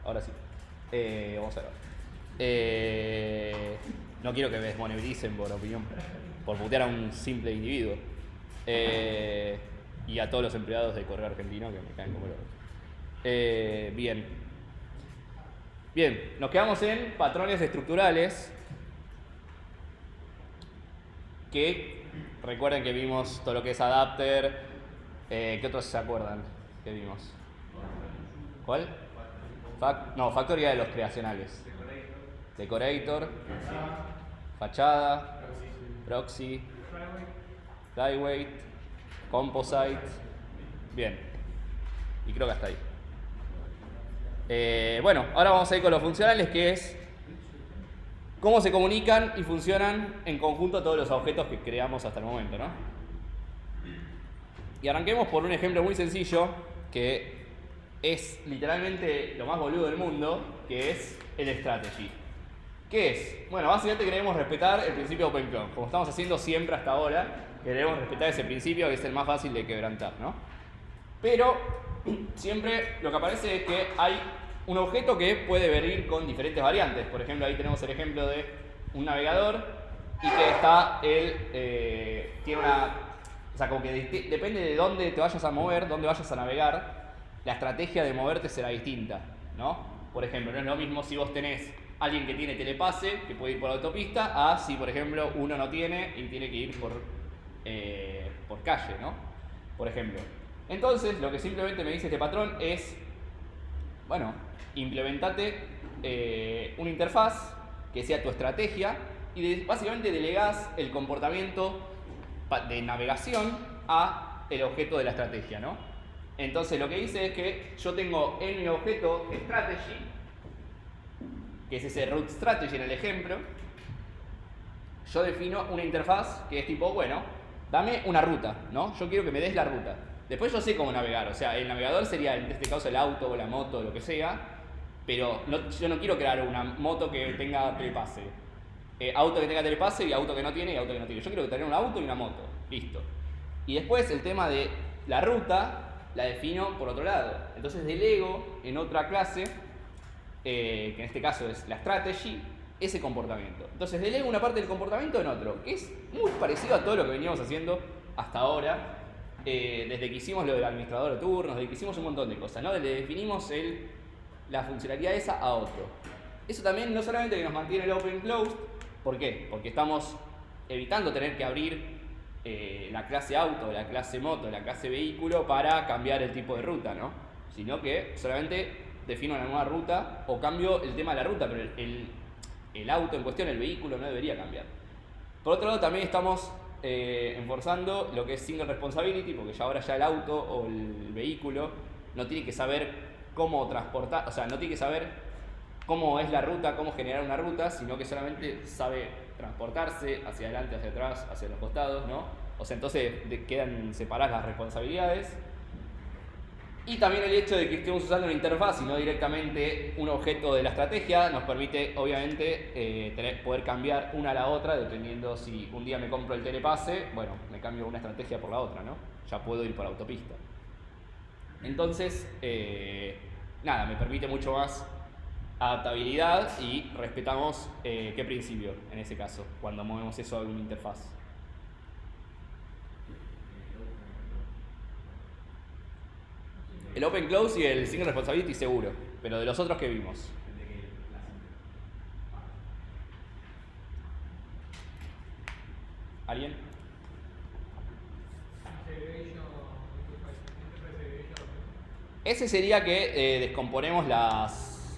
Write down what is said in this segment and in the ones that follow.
ahora sí. Vamos a ver. No quiero que me desmoneticen por opinión, por putear a un simple individuo. Y a todos los empleados de Correo Argentino que me caen como locos. Bien, nos quedamos en patrones estructurales que recuerden que vimos todo lo que es adapter. ¿Qué otros se acuerdan que vimos? ¿Cuál? Factoría de los creacionales. Decorator, fachada, proxy, flyweight, composite. Bien, y creo que hasta ahí. Bueno, ahora vamos a ir con los funcionales, que es cómo se comunican y funcionan en conjunto todos los objetos que creamos hasta el momento, ¿no? Y arranquemos por un ejemplo muy sencillo, que es literalmente lo más boludo del mundo, que es el strategy. ¿Qué es? Bueno, básicamente queremos respetar el principio Open Clone. Como estamos haciendo siempre hasta ahora, queremos respetar ese principio que es el más fácil de quebrantar, ¿no? Pero siempre lo que aparece es que hay un objeto que puede venir con diferentes variantes. Por ejemplo, ahí tenemos el ejemplo de un navegador y que está tiene una... O sea, como que depende de dónde te vayas a mover, dónde vayas a navegar, la estrategia de moverte será distinta, ¿no? Por ejemplo, no es lo mismo si vos tenés alguien que tiene telepase, que puede ir por autopista, a si, por ejemplo, uno no tiene y tiene que ir por calle, ¿no? Por ejemplo. Entonces, lo que simplemente me dice este patrón es, bueno, implementate una interfaz que sea tu estrategia y básicamente delegás el comportamiento de navegación a el objeto de la estrategia, ¿no? Entonces, lo que dice es que yo tengo en mi objeto strategy, que es ese root strategy en el ejemplo, yo defino una interfaz que es tipo, bueno, dame una ruta, ¿no? Yo quiero que me des la ruta. Después yo sé cómo navegar, o sea, el navegador sería en este caso el auto o la moto o lo que sea, pero yo no quiero crear una moto que tenga telepase, auto que tenga telepase y auto que no tiene y auto que no tiene. Yo quiero tener un auto y una moto, listo. Y después el tema de la ruta la defino por otro lado. Entonces delego en otra clase, que en este caso es la strategy, ese comportamiento. Entonces delego una parte del comportamiento en otro, que es muy parecido a todo lo que veníamos haciendo hasta ahora. Desde que hicimos lo del administrador de turnos, desde que hicimos un montón de cosas, ¿no? Le definimos la funcionalidad esa a otro. Eso también no solamente que nos mantiene el open closed, ¿por qué? Porque estamos evitando tener que abrir la clase auto, la clase moto, la clase vehículo para cambiar el tipo de ruta, ¿no? Sino que solamente defino una nueva ruta o cambio el tema de la ruta, pero el auto en cuestión, el vehículo, no debería cambiar. Por otro lado, también estamos enforzando lo que es single responsibility, porque ya ahora ya el auto o el vehículo no tiene que saber cómo transportar, o sea, no tiene que saber cómo es la ruta, cómo generar una ruta, sino que solamente sabe transportarse hacia adelante, hacia atrás, hacia los costados, ¿no? O sea, entonces quedan separadas las responsabilidades. Y también el hecho de que estemos usando una interfaz y no directamente un objeto de la estrategia nos permite, obviamente, poder cambiar una a la otra, dependiendo si un día me compro el telepase, bueno, me cambio una estrategia por la otra, ¿no? Ya puedo ir por la autopista. Entonces, nada, me permite mucho más adaptabilidad y respetamos qué principio, en ese caso, cuando movemos eso a una interfaz. El open close y el single responsibility seguro, pero de los otros que vimos. ¿Alguien? Ese sería que descomponemos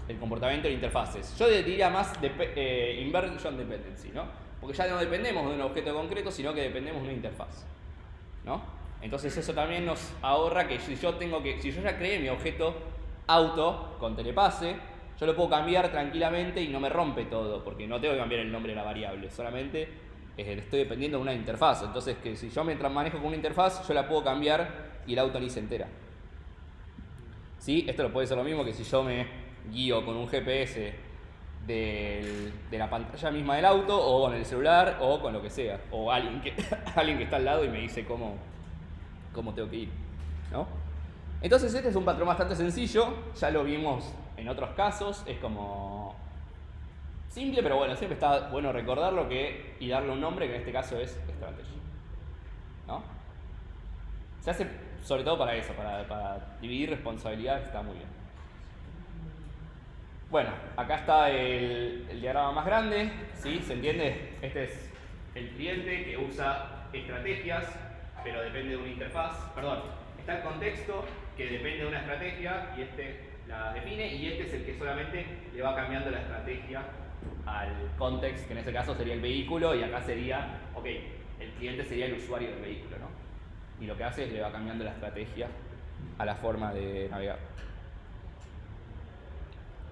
el comportamiento de interfaces. Yo diría más inversion dependency, ¿no? Porque ya no dependemos de un objeto concreto, sino que dependemos de una interfaz, ¿no? Entonces eso también nos ahorra que si yo ya creé mi objeto auto con telepase, yo lo puedo cambiar tranquilamente y no me rompe todo, porque no tengo que cambiar el nombre de la variable, solamente estoy dependiendo de una interfaz. Entonces que si yo mientras manejo con una interfaz, yo la puedo cambiar y el auto ni se entera. ¿Sí? Esto lo puede ser lo mismo que si yo me guío con un GPS de la pantalla misma del auto, o con el celular, o con lo que sea, o alguien que está al lado y me dice cómo tengo que ir, ¿no? Entonces este es un patrón bastante sencillo, ya lo vimos en otros casos es como simple, pero bueno, siempre está bueno recordarlo y darle un nombre, que en este caso es strategy, ¿no? Se hace sobre todo para eso, para dividir responsabilidades, está muy bien. Bueno, acá está el diagrama más grande, ¿sí? ¿Se entiende? Este es el cliente que usa estrategias, pero depende de una interfaz. Perdón, está el contexto, que depende de una estrategia, y este la define, y este es el que solamente le va cambiando la estrategia al context, que en ese caso sería el vehículo, y acá sería, ok, el cliente sería el usuario del vehículo, ¿no? Y lo que hace es le va cambiando la estrategia a la forma de navegar.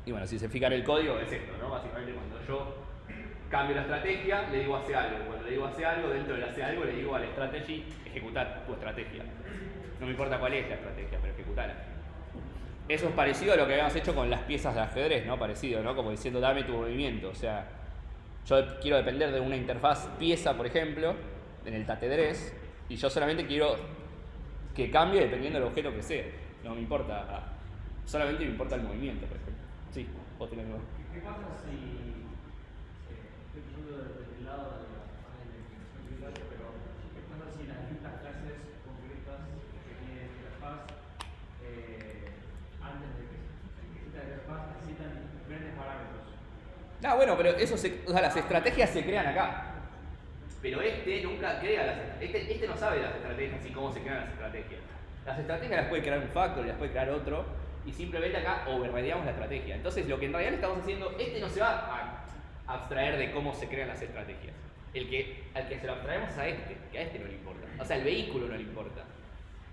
Y bueno, si se fijan el código es esto, ¿no? Básicamente cuando yo cambio la estrategia, le digo hace algo. Cuando le digo hace algo, dentro del hace algo le digo al strategy, ejecutar tu estrategia. No me importa cuál es la estrategia, pero ejecutarla. Eso es parecido a lo que habíamos hecho con las piezas de ajedrez, ¿no? Parecido, ¿no? Como diciendo, dame tu movimiento. O sea, yo quiero depender de una interfaz pieza, por ejemplo, en el ajedrez, y yo solamente quiero que cambie dependiendo del objeto que sea. No me importa, solamente me importa el movimiento, por ejemplo. Sí, vos tenés algo. ¿Qué pasa si estoy pensando desde el lado de la investigación, pero qué pasa si las distintas clases concretas que tiene la interfaz antes de que esta interfaz necesitan diferentes parámetros? Bueno, pero eso o sea, las estrategias se crean acá. Pero este nunca crea este no sabe las estrategias y cómo se crean las estrategias. Las estrategias las puede crear un factor, las puede crear otro, y simplemente acá overrideamos la estrategia. Entonces lo que en realidad le estamos haciendo, no se va a abstraer de cómo se crean las estrategias. Al que se lo abstraemos es a que a este no le importa. O sea, al vehículo no le importa.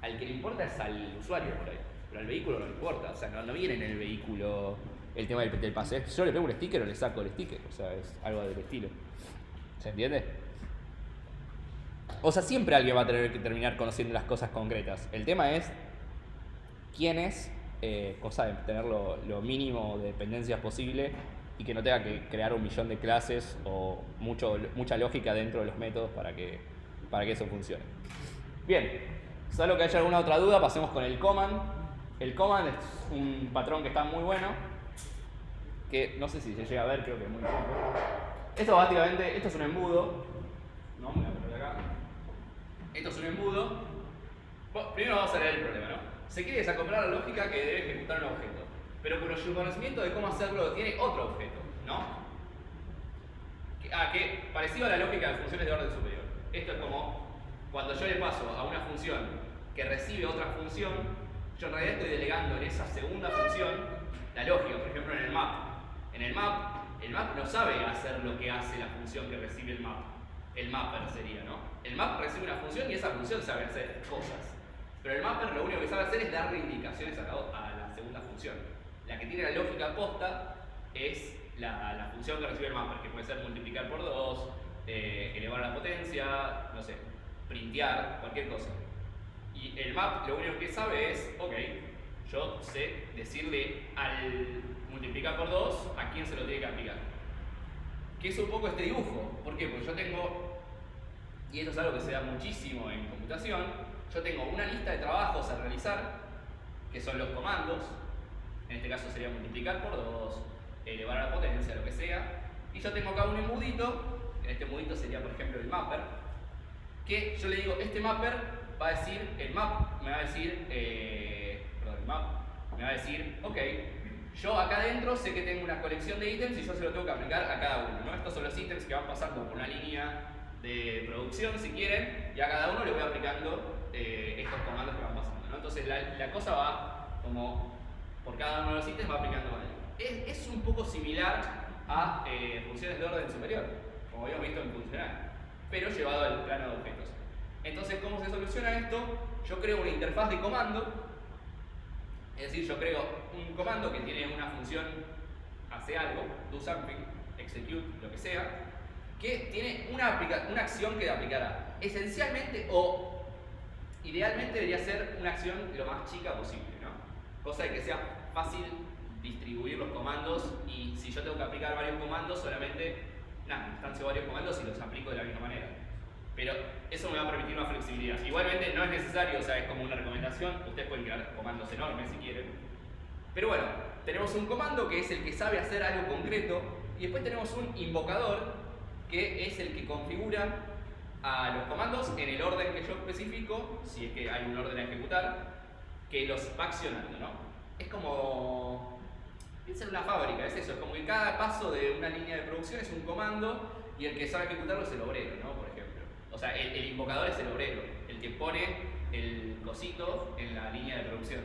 Al que le importa es al usuario por ahí. Pero al vehículo no le importa. O sea, no viene en el vehículo el tema del pase. Yo le pego un sticker o le saco el sticker. O sea, es algo del estilo. ¿Se entiende? O sea, siempre alguien va a tener que terminar conociendo las cosas concretas. El tema es quién es, cosa de tener lo mínimo de dependencias posible y que no tenga que crear 1.000.000 de clases o mucha lógica dentro de los métodos para que eso funcione. Bien, salvo que haya alguna otra duda, pasemos con el command. El command es un patrón que está muy bueno, que no sé si se llega a ver, creo que muy poco. Esto básicamente, esto es un embudo. No, me voy a poner acá. Esto es un embudo. Bueno, primero vamos a leer el problema, ¿no? Se quiere desacoplar la lógica que debe ejecutar un objeto, pero cuyo conocimiento de cómo hacerlo lo tiene otro objeto, ¿no? Que parecido a la lógica de funciones de orden superior. Esto es como cuando yo le paso a una función que recibe otra función, yo en realidad estoy delegando en esa segunda función la lógica, por ejemplo en el map. En el map no sabe hacer lo que hace la función que recibe el map. El mapper sería, ¿no? El map recibe una función y esa función sabe hacer cosas. Pero el mapper lo único que sabe hacer es darle indicaciones a la segunda función. La que tiene la lógica posta es la función que recibe el mapper, que puede ser multiplicar por 2, elevar la potencia, no sé, printear, cualquier cosa. Y el map lo único que sabe es, ok, yo sé decirle al multiplicar por 2 a quién se lo tiene que aplicar. Que es un poco este dibujo. ¿Por qué? Porque yo tengo, y esto es algo que se da muchísimo en computación, yo tengo una lista de trabajos a realizar, que son los comandos. En este caso sería multiplicar por 2, elevar a la potencia, lo que sea. Y yo tengo acá un embudito, en este embudito sería por ejemplo el mapper, que yo le digo, este mapper va a decir, el map me va a decir, ok, yo acá adentro sé que tengo una colección de ítems y yo se lo tengo que aplicar a cada uno, ¿no? Estos son los ítems que van pasando por una línea de producción, si quieren, y a cada uno le voy aplicando estos comandos que van pasando, ¿no? Entonces la cosa va como, por cada uno de los ítems va aplicando algo. Es un poco similar a funciones de orden superior, como habíamos visto en funcional, pero llevado al plano de objetos. Entonces, ¿cómo se soluciona esto? Yo creo una interfaz de comando, es decir, yo creo un comando que tiene una función, hace algo, do something, execute, lo que sea, que tiene una acción que aplicará. Esencialmente o idealmente debería ser una acción lo más chica posible, ¿no? Cosa de que sea fácil distribuir los comandos y si yo tengo que aplicar varios comandos, solamente instancio varios comandos y los aplico de la misma manera. Pero eso me va a permitir más flexibilidad. Igualmente no es necesario, o sea, es como una recomendación. Ustedes pueden crear comandos enormes si quieren. Pero bueno, tenemos un comando que es el que sabe hacer algo concreto y después tenemos un invocador que es el que configura a los comandos en el orden que yo especifico, si es que hay un orden a ejecutar, que los va accionando, ¿no? Es como... piensa en una fábrica, es eso, es como que cada paso de una línea de producción es un comando y el que sabe ejecutarlo es el obrero, ¿no? Por ejemplo. O sea, el invocador es el obrero, el que pone el cosito en la línea de producción.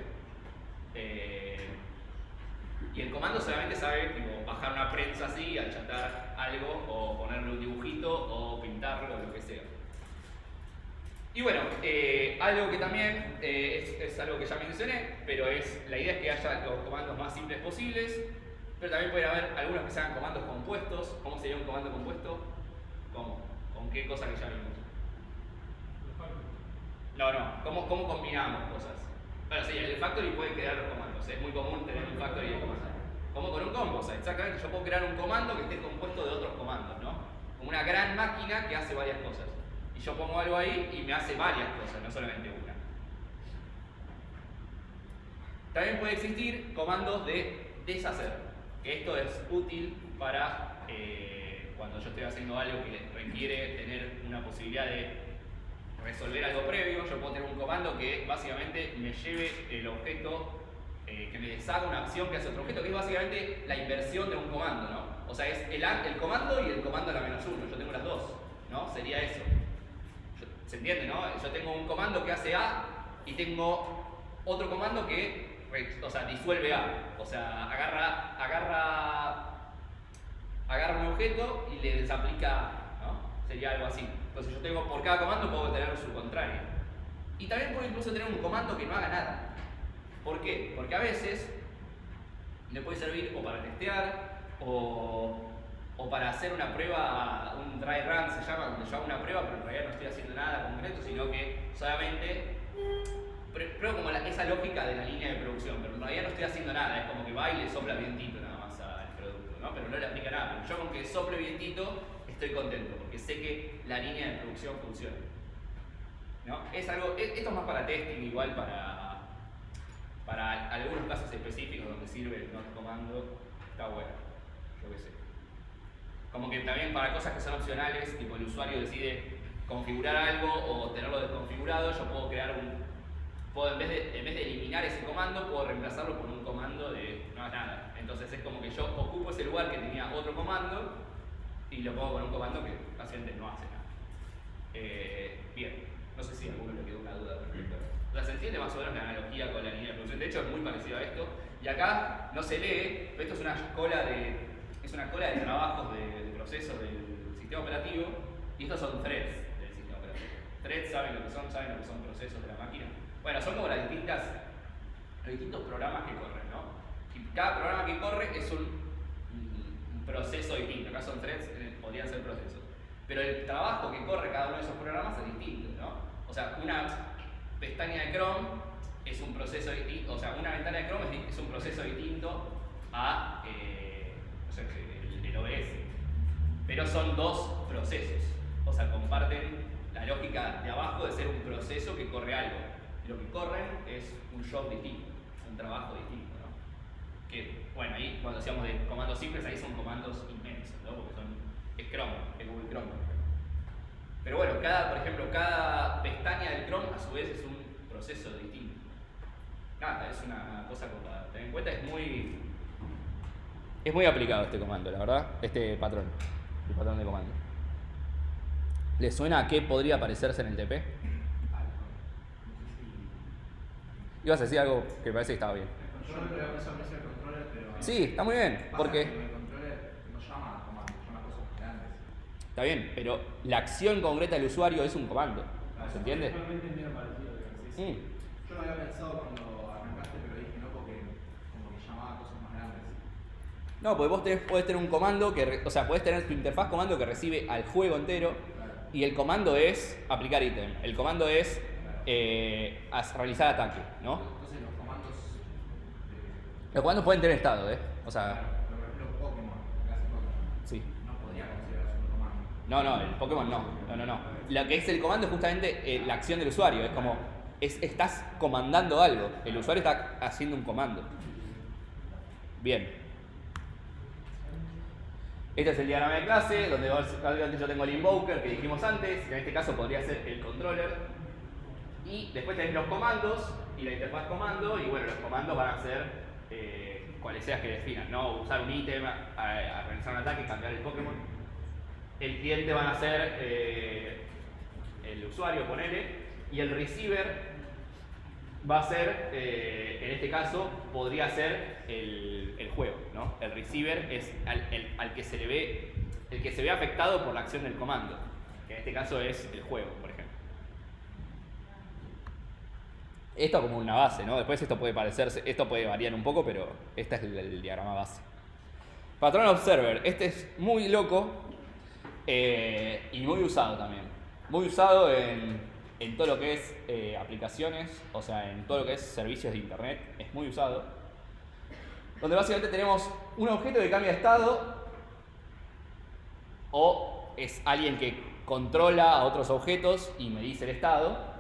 Y el comando solamente sabe tipo, bajar una prensa así, achatar algo, o ponerle un dibujito, o pintarlo, o lo que sea. Y bueno, algo que también es algo que ya mencioné, pero la idea es que haya los comandos más simples posibles, pero también puede haber algunos que sean comandos compuestos. ¿Cómo sería un comando compuesto? ¿Cómo? ¿Con qué cosa que ya vimos? No, ¿cómo combinamos cosas? Bueno, sí, el factory puede crear los comandos, es muy común tener un factory de comandos. Como con un combo, o sea, exactamente, yo puedo crear un comando que esté compuesto de otros comandos, ¿no? Como una gran máquina que hace varias cosas. Y yo pongo algo ahí y me hace varias cosas, no solamente una. También puede existir comandos de deshacer, que esto es útil para cuando yo estoy haciendo algo que requiere tener una posibilidad de resolver algo previo. Yo puedo tener un comando que básicamente me lleve el objeto, que me deshaga una acción que hace otro objeto, que es básicamente la inversión de un comando, ¿no? O sea, es el comando y el comando a la menos uno, yo tengo las dos, ¿no? Sería eso. ¿Se entiende, no? Yo tengo un comando que hace A y tengo otro comando que, o sea, disuelve A. O sea, agarra un objeto y le desaplica A, ¿no? Sería algo así. Entonces yo tengo, por cada comando puedo tener su contrario. Y también puedo incluso tener un comando que no haga nada. ¿Por qué? Porque a veces le puede servir o para testear o para hacer una prueba, un dry run se llama, donde yo hago una prueba pero en realidad no estoy haciendo nada concreto, sino que solamente pruebo como esa lógica de la línea de producción, pero en realidad no estoy haciendo nada, es como que va y le sopla vientito nada más al producto, ¿no? Pero no le aplica nada, pero yo con que sople vientito estoy contento, porque sé que la línea de producción funciona, ¿no? Es algo, esto es más para testing, igual para algunos casos específicos donde sirve el not comando, está bueno, yo qué sé. Como que también para cosas que son opcionales, tipo el usuario decide configurar algo o tenerlo desconfigurado, yo puedo crear en vez de eliminar ese comando, puedo reemplazarlo por un comando de no hagas nada. Entonces es como que yo ocupo ese lugar que tenía otro comando y lo pongo con un comando que básicamente no hace nada. Bien, no sé si a alguno le quedó una duda al respecto. O sea, se entiende más o menos la analogía con la línea de producción. De hecho, es muy parecido a esto. Y acá no se lee, pero esto es una cola de trabajos de procesos del sistema operativo. Y estos son threads del sistema operativo. Threads saben lo que son procesos de la máquina. Bueno, son como los distintos programas que corren, ¿no? Y cada programa que corre es un proceso distinto. Acá son threads, podrían ser procesos. Pero el trabajo que corre cada uno de esos programas es distinto, ¿no? O sea, una pestaña de Chrome es un proceso distinto, o sea, una ventana de Chrome es un proceso distinto a no sé, el OBS. Pero son dos procesos, o sea, comparten la lógica de abajo de ser un proceso que corre algo. Lo que corren es un job distinto, un trabajo distinto, ¿no? Que, bueno, ahí cuando decíamos de comandos simples, ahí son comandos inmensos, ¿no? Porque es Chrome, es Google Chrome. Pero bueno, por ejemplo, cada pestaña del Chrome a su vez es un proceso distinto. Nada, es una cosa para tener en cuenta, es muy aplicado este comando, la verdad, este patrón, el patrón de comando. ¿Le suena a qué podría parecerse en el TP? Ibas a decir algo que parece que estaba bien. Yo no creo que eso aprecia el controller, pero... Sí, está muy bien, porque... el controller no llama a comandos, llama a cosas grandes. Está bien, pero la acción concreta del usuario es un comando, ¿se entiende? Realmente es medio parecido, sí. Yo lo había pensado cuando arrancaste, pero dije no porque como que llamaba a cosas más grandes. No, porque vos podés tener un comando o sea, podés tener tu interfaz comando que recibe al juego entero, Claro. Y el comando es aplicar ítem, el comando es realizar ataque, ¿no? Entonces los comandos... Los comandos pueden tener estado, o sea, Por ejemplo, Pokémon, casi Pokémon, sí. no podría considerarse un comando. No, el Pokémon no. Lo que es el comando es justamente la acción del usuario, es como, estás comandando algo, el usuario está haciendo un comando. Bien. Este es el diagrama de clase, donde básicamente yo tengo el invoker que dijimos antes, que en este caso podría ser el controller. Y después tenés los comandos y la interfaz comando, y bueno, los comandos van a ser cuales seas que definan, ¿no? Usar un ítem a realizar un ataque, cambiar el Pokémon. El cliente van a ser el usuario, ponele, y el receiver va a ser, en este caso, podría ser el juego, ¿no? El receiver es al que se le ve, el que se ve afectado por la acción del comando, que en este caso es el juego, por ejemplo. Esto como una base, ¿no? Después esto puede variar un poco, pero este es el diagrama base. Patrón Observer, este es muy loco y muy usado también. Muy usado en todo lo que es aplicaciones, o sea, en todo lo que es servicios de internet, es muy usado. Donde básicamente tenemos un objeto que cambia de estado, o es alguien que controla a otros objetos y me dice el estado.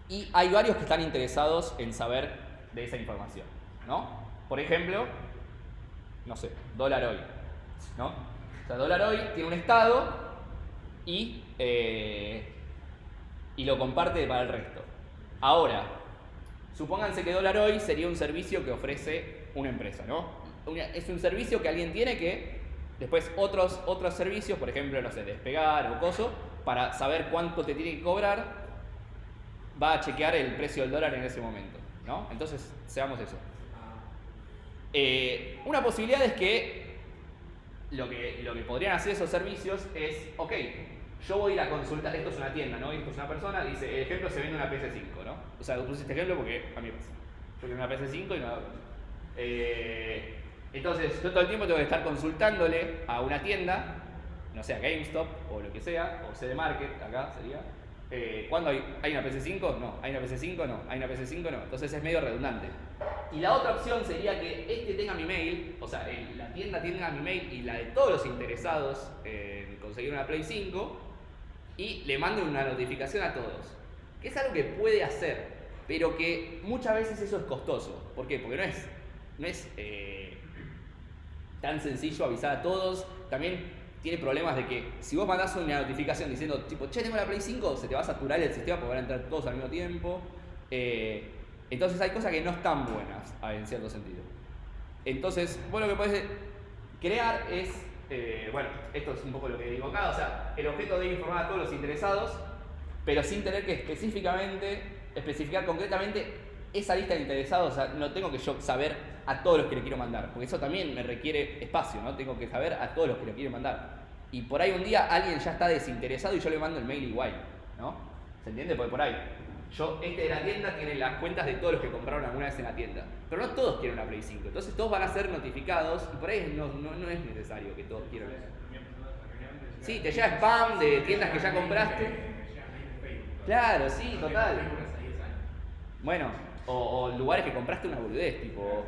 Y hay varios que están interesados en saber de esa información, ¿no? Por ejemplo, no sé, $hoy, ¿no? O sea, $hoy tiene un estado y lo comparte para el resto. Ahora, supónganse que $hoy sería un servicio que ofrece una empresa, ¿no? Es un servicio que alguien tiene que después otros servicios, por ejemplo, no sé, Despegar o Coso, para saber cuánto te tiene que cobrar, va a chequear el precio del dólar en ese momento, ¿no? Entonces, seamos eso. Una posibilidad es que lo que podrían hacer esos servicios es, ok, yo voy a ir a consultar, esto es una tienda, ¿no? Esto es una persona, dice, el ejemplo se vende una PS5, ¿no? O sea, puse este ejemplo porque a mí me pasa. Yo quiero una PS5 y no la vendo. Entonces, yo todo el tiempo tengo que estar consultándole a una tienda, no sé, a GameStop o lo que sea, o CD Market, acá sería. ¿Cuándo hay una PC5? No. ¿Hay una PC5? No. ¿Hay una PC5? No. Entonces es medio redundante. Y la otra opción sería que este tenga mi mail, o sea, la tienda tenga mi mail y la de todos los interesados en conseguir una Play 5 y le mande una notificación a todos. Que es algo que puede hacer, pero que muchas veces eso es costoso. ¿Por qué? Porque no es tan sencillo avisar a todos. También tiene problemas de que si vos mandás una notificación diciendo tipo, che, tengo la Play 5, se te va a saturar el sistema porque van a entrar todos al mismo tiempo. Entonces hay cosas que no están buenas en cierto sentido. Entonces, vos lo que podés crear es, bueno, esto es un poco lo que digo acá, o sea, el objeto debe informar a todos los interesados, pero sin tener que especificar concretamente esa lista de interesados. O sea, no tengo que yo saber a todos los que le quiero mandar, porque eso también me requiere espacio, ¿no? Tengo que saber a todos los que le quiero mandar. Y por ahí un día alguien ya está desinteresado y yo le mando el mail igual, ¿no? ¿Se entiende? Porque por ahí, este de la tienda tiene las cuentas de todos los que compraron alguna vez en la tienda, pero no todos quieren una Play 5, entonces todos van a ser notificados y por ahí no es necesario que todos quieran eso. Sí, te llega spam de tiendas que ya compraste. Claro, sí, total. Bueno, o lugares que compraste una boludez, tipo...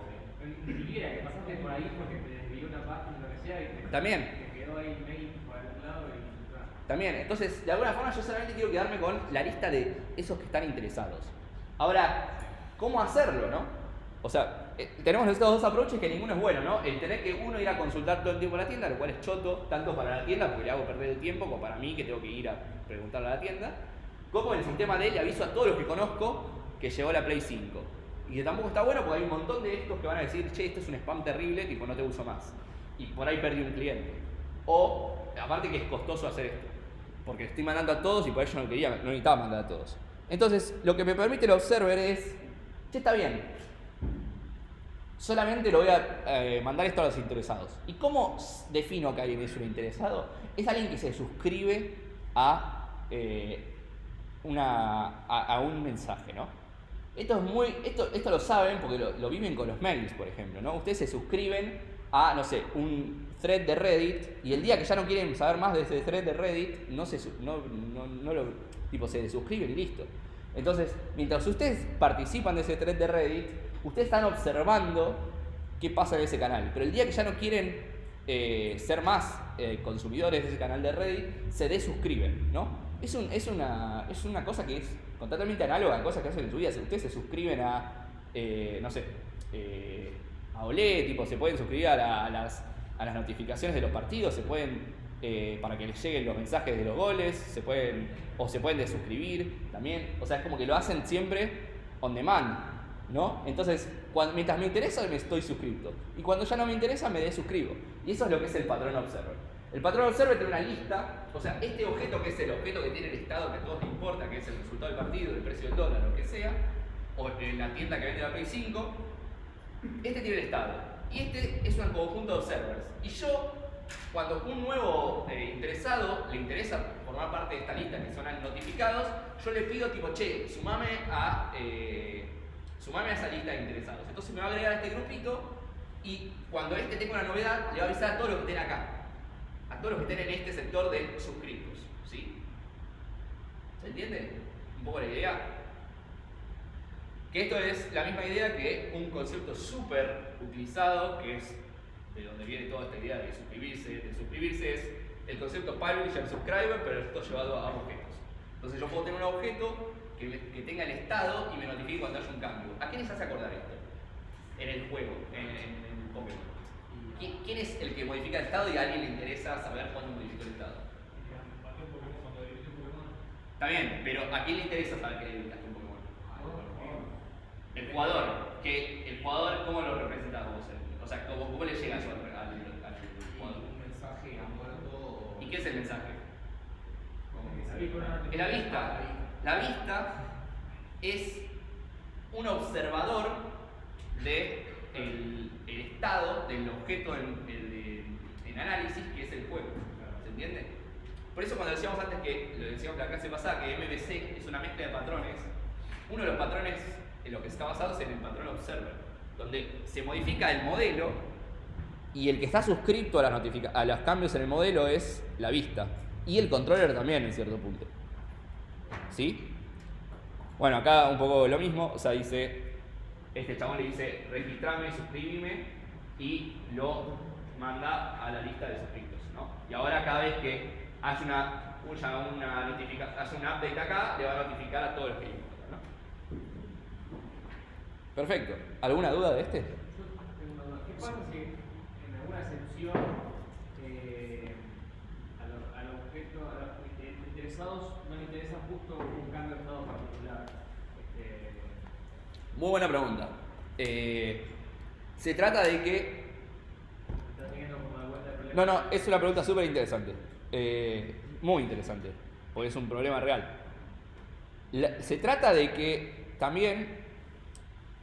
Ni siquiera que pasaste por ahí porque te desvió una página o lo que sea y También. te quedó ahí mail por algún lado y... También, entonces, de alguna forma yo solamente quiero quedarme con la lista de esos que están interesados. Ahora, ¿cómo hacerlo, no? O sea, tenemos estos dos approaches que ninguno es bueno, ¿no? El tener que uno ir a consultar todo el tiempo a la tienda, lo cual es choto, tanto para la tienda, porque le hago perder el tiempo, como para mí, que tengo que ir a preguntarle a la tienda, como el sistema de le aviso a todos los que conozco que llegó la Play 5. Y que tampoco está bueno porque hay un montón de estos que van a decir, che, esto es un spam terrible, tipo no te uso más. Y por ahí perdí un cliente. O, aparte que es costoso hacer esto, porque estoy mandando a todos y por eso no necesitaba mandar a todos. Entonces, lo que me permite el observer es, che, está bien, solamente lo voy a mandar esto a los interesados. ¿Y cómo defino que alguien es un interesado? Es alguien que se suscribe a un mensaje, ¿no? Esto lo saben porque lo viven con los mails, por ejemplo, ¿no? Ustedes se suscriben a, no sé, un thread de Reddit y el día que ya no quieren saber más de ese thread de Reddit, se desuscriben y listo. Entonces, mientras ustedes participan de ese thread de Reddit, ustedes están observando qué pasa en ese canal. Pero el día que ya no quieren ser más consumidores de ese canal de Reddit, se desuscriben, ¿no? Es una cosa que es totalmente análoga a cosas que hacen en su vida. Si ustedes se suscriben a, a Olé, tipo, se pueden suscribir a las notificaciones de los partidos, se pueden, para que les lleguen los mensajes de los goles, se pueden desuscribir también, o sea, es como que lo hacen siempre on demand, ¿no? Entonces, mientras me interesa me estoy suscrito, y cuando ya no me interesa me desuscribo, y eso es lo que es el patrón observer. El patrón observer tiene una lista, o sea, este objeto que es el objeto que tiene el estado que a todos les importa, que es el resultado del partido, el precio del dólar, lo que sea, o en la tienda que vende la Play 5, este tiene el estado. Y este es un conjunto de observers. Y yo, cuando un nuevo interesado le interesa formar parte de esta lista que son notificados, yo le pido tipo, che, sumame a esa lista de interesados. Entonces me va a agregar a este grupito y cuando este tenga una novedad, le va a avisar a todos los que estén acá. A todos los que estén en este sector de suscritos. ¿Sí? ¿Se entiende? Un poco la idea. Que esto es la misma idea que un concepto súper utilizado, que es de donde viene toda esta idea de suscribirse. De suscribirse es el concepto publisher subscriber, pero esto llevado a objetos. Entonces yo puedo tener un objeto que tenga el estado y me notifique cuando haya un cambio. ¿A quién les hace acordar esto? En el juego, en el Pokémon. ¿Quién es el que modifica el estado y a alguien le interesa saber cuándo modificó el estado? Está bien, pero ¿a quién le interesa saber que le editaste un Pokémon? El jugador. El jugador, ¿cómo lo representás vos? O sea, ¿cómo le llega eso al jugador? Un mensaje ha muerto. ¿Y qué es el mensaje? Es la vista. La vista es un observador del estado del objeto en análisis que es el juego. ¿Se entiende? Por eso cuando decíamos antes lo decíamos en la clase pasada, que MVC es una mezcla de patrones, uno de los patrones en lo que está basado es en el patrón observer, donde se modifica el modelo y el que está suscrito a los cambios en el modelo es la vista. Y el controller también en cierto punto. ¿Sí? Bueno, acá un poco lo mismo, o sea, este chabón le dice registrame, suscríbeme y lo manda a la lista de suscritos, ¿no? Y ahora cada vez que hace hace un update acá, le va a notificar a todos los que le importan, ¿no? Perfecto. ¿Alguna duda de este? Yo tengo una duda. ¿Qué pasa si en alguna excepción al objeto, a los interesados no le interesa justo un cambio de estado particular? Muy buena pregunta. Se trata de que... ¿Estás teniendo como de vuelta el problema? No, es una pregunta súper interesante. Muy interesante, porque es un problema real. Se trata de que también,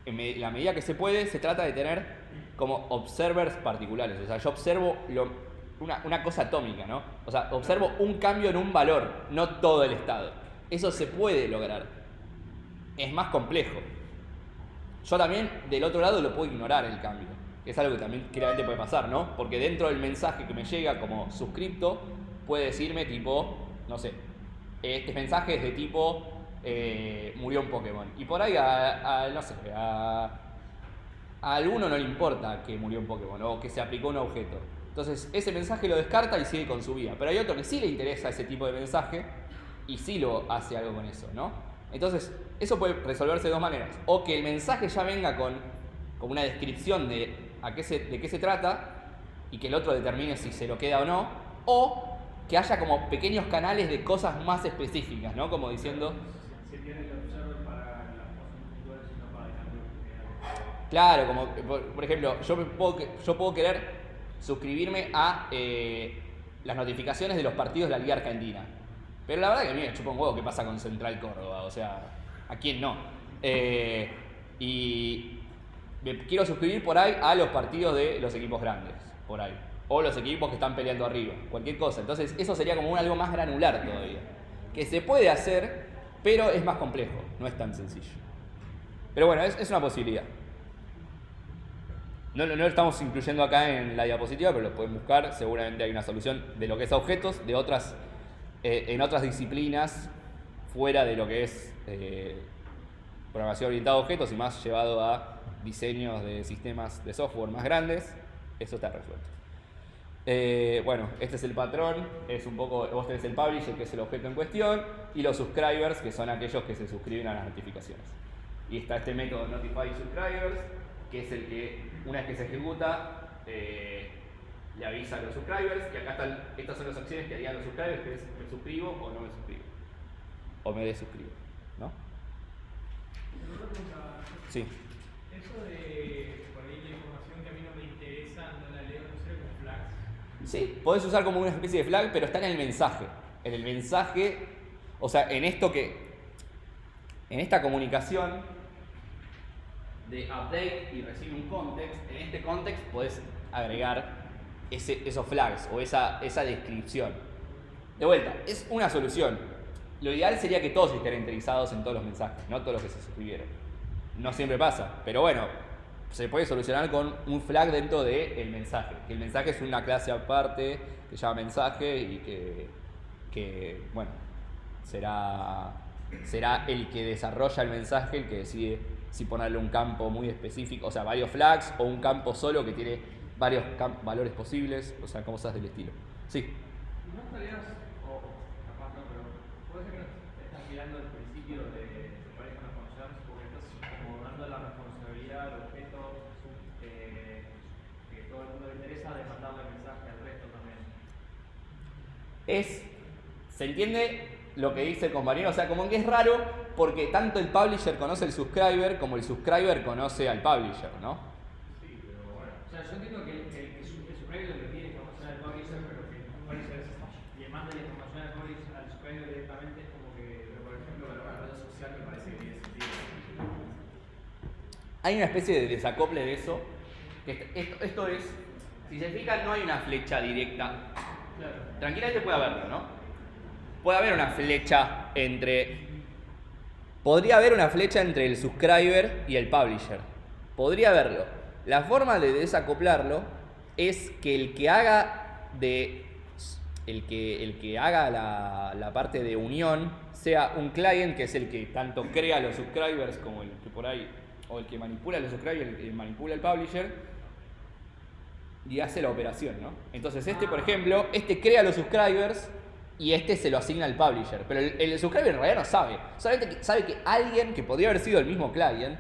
en la medida que se puede, se trata de tener como observers particulares. O sea, yo observo una cosa atómica, ¿no? O sea, observo un cambio en un valor, no todo el estado. Eso se puede lograr. Es más complejo. Yo también, del otro lado, lo puedo ignorar el cambio. Es algo que también claramente puede pasar, ¿no? Porque dentro del mensaje que me llega como suscripto, puede decirme tipo, no sé, este mensaje es de tipo, murió un Pokémon. Y por ahí no sé, a alguno no le importa que murió un Pokémon o que se aplicó un objeto. Entonces, ese mensaje lo descarta y sigue con su vida. Pero hay otro que sí le interesa ese tipo de mensaje y sí lo hace algo con eso, ¿no? Entonces, eso puede resolverse de dos maneras. O que el mensaje ya venga con una descripción de qué se trata y que el otro determine si se lo queda o no. O que haya como pequeños canales de cosas más específicas, ¿no? Como diciendo... Se tiene el observer para las cosas puntuales y no para el cambio general. Claro, como por ejemplo, yo puedo querer suscribirme a las notificaciones de los partidos de la Liga Argentina. Pero la verdad que a mí me chupa un huevo qué pasa con Central Córdoba, o sea, ¿a quién no? Y me quiero suscribir por ahí a los partidos de los equipos grandes, por ahí. O los equipos que están peleando arriba, cualquier cosa. Entonces eso sería como algo más granular todavía. Que se puede hacer, pero es más complejo, no es tan sencillo. Pero bueno, es una posibilidad. No lo estamos incluyendo acá en la diapositiva, pero lo pueden buscar. Seguramente hay una solución de lo que es a objetos, de otras, en otras disciplinas, fuera de lo que es programación orientada a objetos y más llevado a diseños de sistemas de software más grandes. Eso está resuelto. Bueno, este es el patrón, es un poco, vos tenés el publisher, que es el objeto en cuestión, y los subscribers, que son aquellos que se suscriben a las notificaciones. Y está este método notify subscribers, que es el que, una vez que se ejecuta, le avisa a los subscribers, y acá están, estas son las acciones que harían los subscribers, que es me suscribo o no me suscribo. O me desuscribo, ¿no? Otra pregunta. Sí. Eso de por ahí la información que a mí no me interesa, no la leo, no sirve como flags. Sí, podés usar como una especie de flag, pero está en el mensaje. En el mensaje, o sea, en esta comunicación de update y receive un context, en este context podés agregar esos flags o esa descripción. De vuelta, es una solución. Lo ideal sería que todos estén enterizados en todos los mensajes, no todos los que se suscribieron. No siempre pasa, pero bueno, se puede solucionar con un flag dentro del mensaje. Que el mensaje es una clase aparte que se llama mensaje y que bueno, será el que desarrolla el mensaje el que decide si ponerle un campo muy específico, o sea, varios flags o un campo solo que tiene varios valores posibles, o sea, cosas del estilo. Sí. ¿No estarías, o capaz no, pero puede ser que no estás mirando el principio de separar con los concerns, porque estás como dando la responsabilidad al objeto que todo el mundo le interesa de mandarle el mensaje al resto también? Se entiende lo que dice el compañero, o sea, como que es raro porque tanto el publisher conoce al subscriber como el subscriber conoce al publisher, ¿no? Sí, pero bueno. O sea, yo entiendo que el subscriber le pide información al publisher, pero que el publisher le manda la información al subscriber directamente, es como que, pero por ejemplo, para una red social me parece que tiene sentido. Hay una especie de desacople de eso. Esto es, si se fijan, no hay una flecha directa. Claro. Tranquilamente puede haberlo, ¿no? Puede haber una flecha podría haber una flecha entre el subscriber y el publisher. Podría haberlo. La forma de desacoplarlo es que el que haga la parte de unión sea un client, que es el que tanto crea los subscribers como el que por ahí, o el que manipula a los subscribers, el que manipula al publisher y hace la operación, ¿no? Entonces por ejemplo, crea los subscribers y se lo asigna al publisher, pero el subscriber en realidad no sabe, solamente sabe que alguien que podría haber sido el mismo client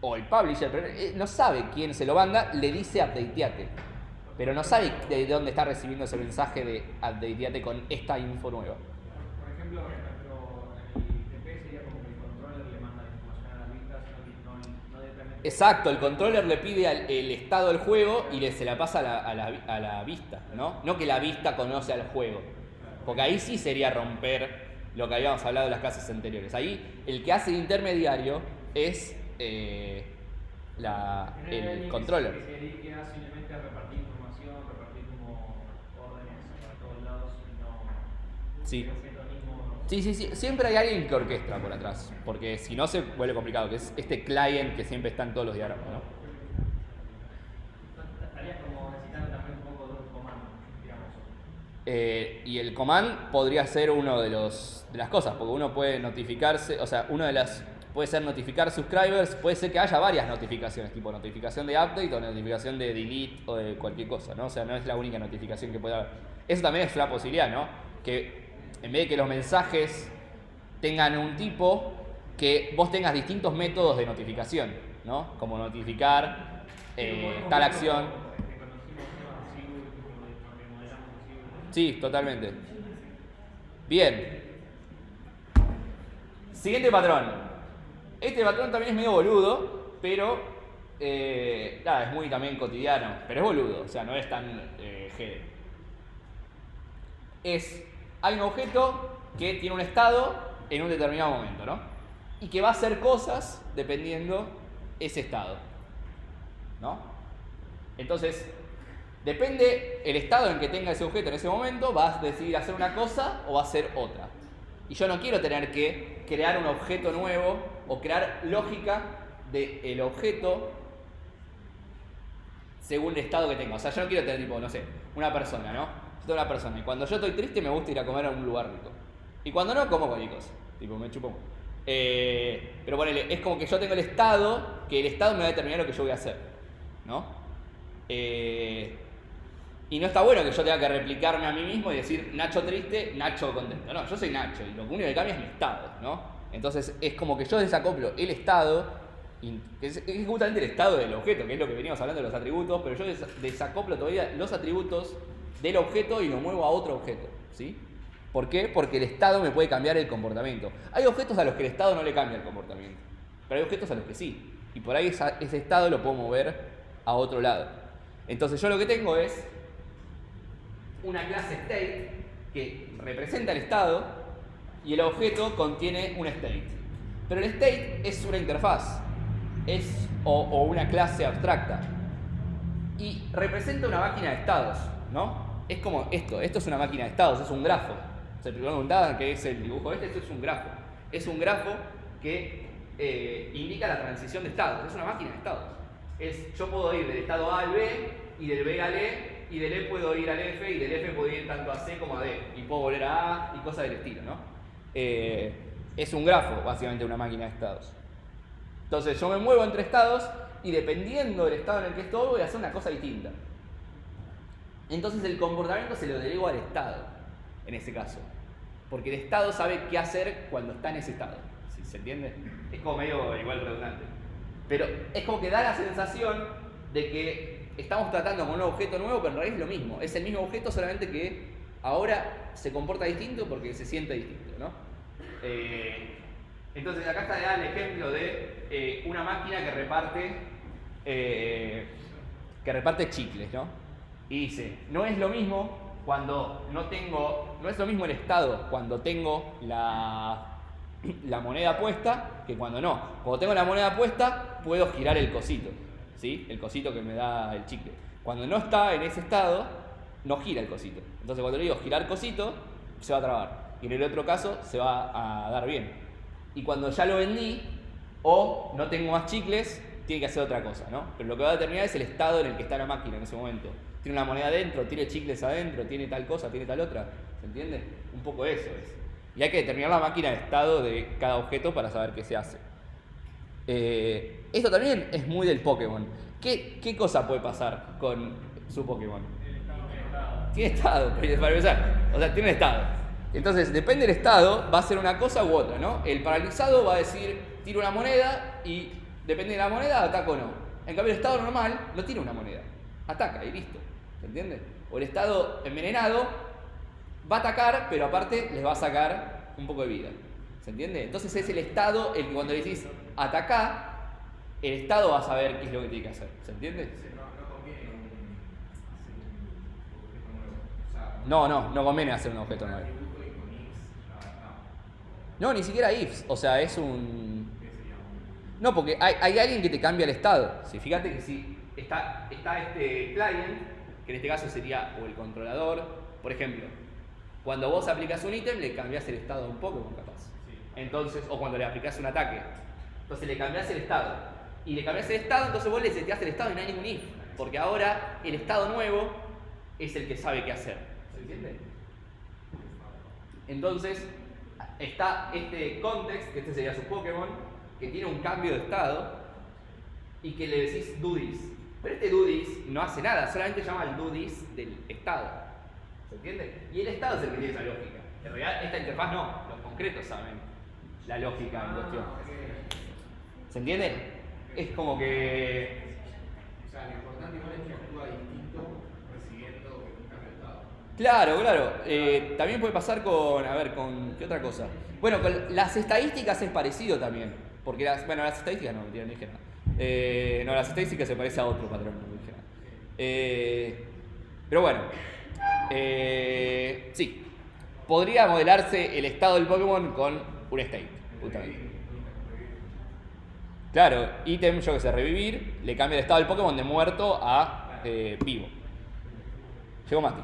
o el publisher, pero no sabe quién se lo manda, le dice updateate, pero no sabe de dónde está recibiendo ese mensaje de updateate con esta info nueva. Por ejemplo, en el ITP sería como que el controller le manda la información a las vistas, no directamente. Exacto, el controller le pide el estado del juego y se la pasa a la vista, ¿no? No que la vista conoce al juego, porque ahí sí sería romper lo que habíamos hablado en las clases anteriores. Ahí el que hace de intermediario es el controller. Que se dedique simplemente a repartir información, repartir como órdenes para todos lados y no. Sí. Sí. Sí, siempre hay alguien que orquestra por atrás, porque si no se vuelve complicado, que es este client que siempre está en todos los diagramas, ¿no? Estarías como necesitando también un poco de un comando, digamos. Y el command podría ser uno de las cosas, porque uno puede notificarse, o sea, puede ser notificar subscribers, puede ser que haya varias notificaciones, tipo notificación de update o notificación de delete o de cualquier cosa, ¿no? O sea, no es la única notificación que puede haber. Eso también es una posibilidad, ¿no? Que en vez de que los mensajes tengan un tipo, que vos tengas distintos métodos de notificación, ¿no? Como notificar tal acción. Sí, totalmente. Bien. Siguiente patrón. Este patrón también es medio boludo, pero nada, es muy también cotidiano, pero es boludo, o sea, no es tan GD. Hay un objeto que tiene un estado en un determinado momento, ¿no? Y que va a hacer cosas dependiendo ese estado, ¿no? Entonces, depende el estado en que tenga ese objeto en ese momento, va a decidir hacer una cosa o va a hacer otra. Y yo no quiero tener que crear un objeto nuevo o crear lógica del objeto según el estado que tenga. O sea, yo no quiero tener tipo, no sé, una persona, ¿no? Yo tengo una persona y cuando yo estoy triste me gusta ir a comer a un lugar rico. Y cuando no, como cualquier cosa. Tipo, me chupo. Pero ponele, es como que yo tengo el estado, que el estado me va a determinar lo que yo voy a hacer, ¿no? Y no está bueno que yo tenga que replicarme a mí mismo y decir Nacho triste, Nacho contento. No, yo soy Nacho y lo único que cambia es mi estado, ¿no? Entonces es como que yo desacoplo el estado que es justamente el estado del objeto, que es lo que veníamos hablando de los atributos, pero yo desacoplo todavía los atributos del objeto y lo muevo a otro objeto, ¿sí? ¿Por qué? Porque el estado me puede cambiar el comportamiento. Hay objetos a los que el estado no le cambia el comportamiento, pero hay objetos a los que sí. Y por ahí ese estado lo puedo mover a otro lado. Entonces yo lo que tengo es una clase state que representa el estado y el objeto contiene un state. Pero el state es una interfaz, o una clase abstracta y representa una máquina de estados, ¿no? Es como esto es una máquina de estados, es un grafo. Se preguntaban qué es el dibujo esto es un grafo. Es un grafo que indica la transición de estados, es una máquina de estados. Yo puedo ir del estado A al B y del B al E, y del E puedo ir al F, y del F puedo ir tanto a C como a D, y puedo volver a A y cosas del estilo, ¿no? Es un grafo, básicamente, una máquina de estados. Entonces yo me muevo entre estados y dependiendo del estado en el que estoy voy a hacer una cosa distinta. Entonces el comportamiento se lo delego al estado, en ese caso. Porque el estado sabe qué hacer cuando está en ese estado. ¿Sí? ¿Se entiende? Es como medio igual redundante. Pero es como que da la sensación de que estamos tratando con un objeto nuevo, pero en realidad es lo mismo. Es el mismo objeto, solamente que ahora se comporta distinto porque se siente distinto, ¿no? Entonces acá está el ejemplo de una máquina que reparte chicles, ¿no? Y dice, no es lo mismo no es lo mismo el estado cuando tengo la moneda puesta que cuando no. Cuando tengo la moneda puesta puedo girar el cosito, ¿sí? El cosito que me da el chicle. Cuando no está en ese estado, no gira el cosito. Entonces cuando le digo girar cosito, se va a trabar. Y en el otro caso se va a dar bien. Y cuando ya lo vendí o no tengo más chicles, tiene que hacer otra cosa, ¿no? Pero lo que va a determinar es el estado en el que está la máquina en ese momento. Tiene una moneda adentro, tiene chicles adentro, tiene tal cosa, tiene tal otra. ¿Se entiende? Un poco eso es. Y hay que determinar la máquina de estado de cada objeto para saber qué se hace. Esto también es muy del Pokémon. ¿Qué cosa puede pasar con su Pokémon? Tiene estado, para empezar. O sea, tiene estado. Entonces, depende del estado, va a ser una cosa u otra, ¿no? El paralizado va a decir, tiro una moneda y depende de la moneda, ataco o no. En cambio, el estado normal no tiene una moneda. Ataca y listo. ¿Se entiende? O el estado envenenado va a atacar, pero aparte les va a sacar un poco de vida. ¿Se entiende? Entonces es el estado el que cuando le decís atacá, el estado va a saber qué es lo que tiene que hacer. ¿Se entiende? No conviene hacer un objeto nuevo. No, ni siquiera ifs. O sea, es un... No, porque hay alguien que te cambia el estado. ¿Sí? Fíjate que si está este client, que en este caso sería o el controlador, por ejemplo, cuando vos aplicás un ítem, le cambiás el estado a un Pokémon capaz. Entonces, o cuando le aplicás un ataque. Entonces le cambiás el estado. Y le cambiás el estado, entonces vos le seteás el estado y no hay ningún if. Porque ahora el estado nuevo es el que sabe qué hacer. ¿Se entiende? Entonces, está este context, que este sería su Pokémon, que tiene un cambio de estado y que le decís do this. Pero este do this no hace nada, solamente llama el do this del estado. ¿Se entiende? Y el estado es el que tiene esa lógica. En realidad, esta interfaz no, los concretos saben la lógica en cuestión. ¿Se entiende? Es como que... O sea, lo importante igual es que actúa distinto recibiendo un cambio de estado. Claro. También puede pasar con ¿qué otra cosa? Bueno, con las estadísticas es parecido también. Porque las estadísticas no dije nada. Las estadísticas se parece a otro patrón, no dije nada. Pero bueno. Sí. Podría modelarse el estado del Pokémon con un state, justamente. Claro, ítem, yo que sé, revivir, le cambia el estado del Pokémon de muerto a vivo. Llegó Mati.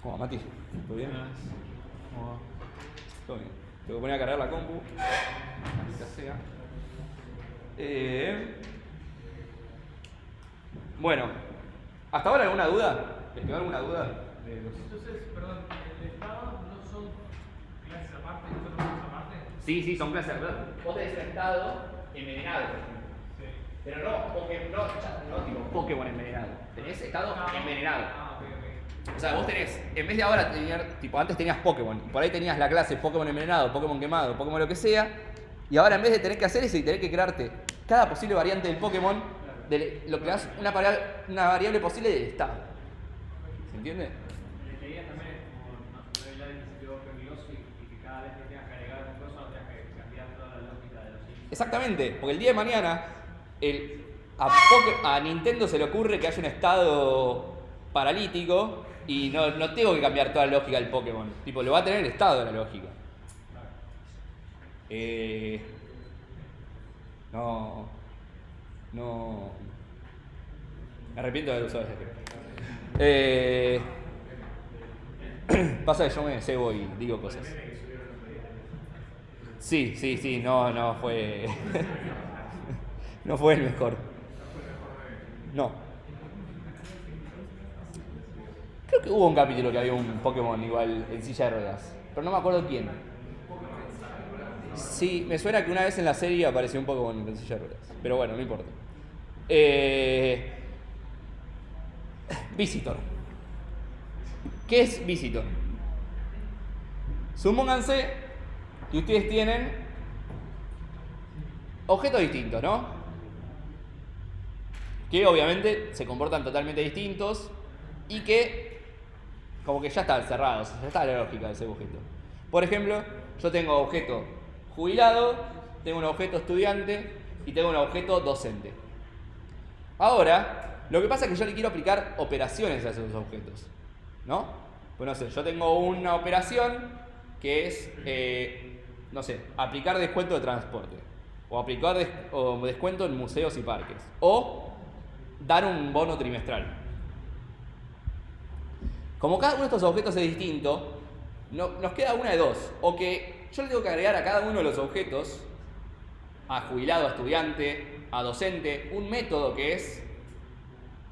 ¿Cómo va, Mati? ¿Todo bien? ¿Cómo va? Todo bien. Tengo que poner a cargar la compu. Maldita sea. Bueno, ¿hasta ahora alguna duda? ¿Les quedó alguna duda? Entonces, perdón, ¿el estado no son clases aparte, no son clases aparte? Sí, son clases aparte. Vos tenés un estado envenenado, por ejemplo. Sí. Pero no tipo Pokémon envenenado. Tenés estado envenenado. Ok. O sea, vos tenés, en vez de ahora tener, tipo, antes tenías Pokémon, y por ahí tenías la clase Pokémon envenenado, Pokémon quemado, Pokémon lo que sea, Y ahora en vez de tener que hacer eso y tener que crearte cada posible variante del Pokémon, lo creas una variable posible del estado. ¿Se entiende? La idea también es como no hablar del principio premioso y que cada vez que tengas que agregar una cosa no tengas que cambiar toda la lógica de los inputs. Exactamente, porque el día de mañana a Nintendo se le ocurre que haya un estado paralítico y no tengo que cambiar toda la lógica del Pokémon. Tipo, lo va a tener el estado de la lógica. No. Me arrepiento de haber usado ese ejemplo. Pasa que yo me cebo y digo cosas. Sí, no fue. No fue el mejor. No. Creo que hubo un capítulo que había un Pokémon igual en silla de ruedas, pero no me acuerdo quién. Sí, me suena que una vez en la serie apareció un Pokémon en silla de ruedas, pero bueno, no importa. Visitor. ¿Qué es Visitor? Supónganse que ustedes tienen objetos distintos, ¿no? Que obviamente se comportan totalmente distintos y que como que ya están cerrados, ya está la lógica de ese objeto. Por ejemplo, yo tengo objeto jubilado, tengo un objeto estudiante y tengo un objeto docente. Ahora, lo que pasa es que yo le quiero aplicar operaciones a esos objetos, ¿no? Pues no sé, yo tengo una operación que es, no sé, aplicar descuento de transporte, o aplicar descuento en museos y parques, o dar un bono trimestral. Como cada uno de estos objetos es distinto, nos queda una de dos, o que yo le tengo que agregar a cada uno de los objetos, a jubilado, a estudiante, a docente, un método que es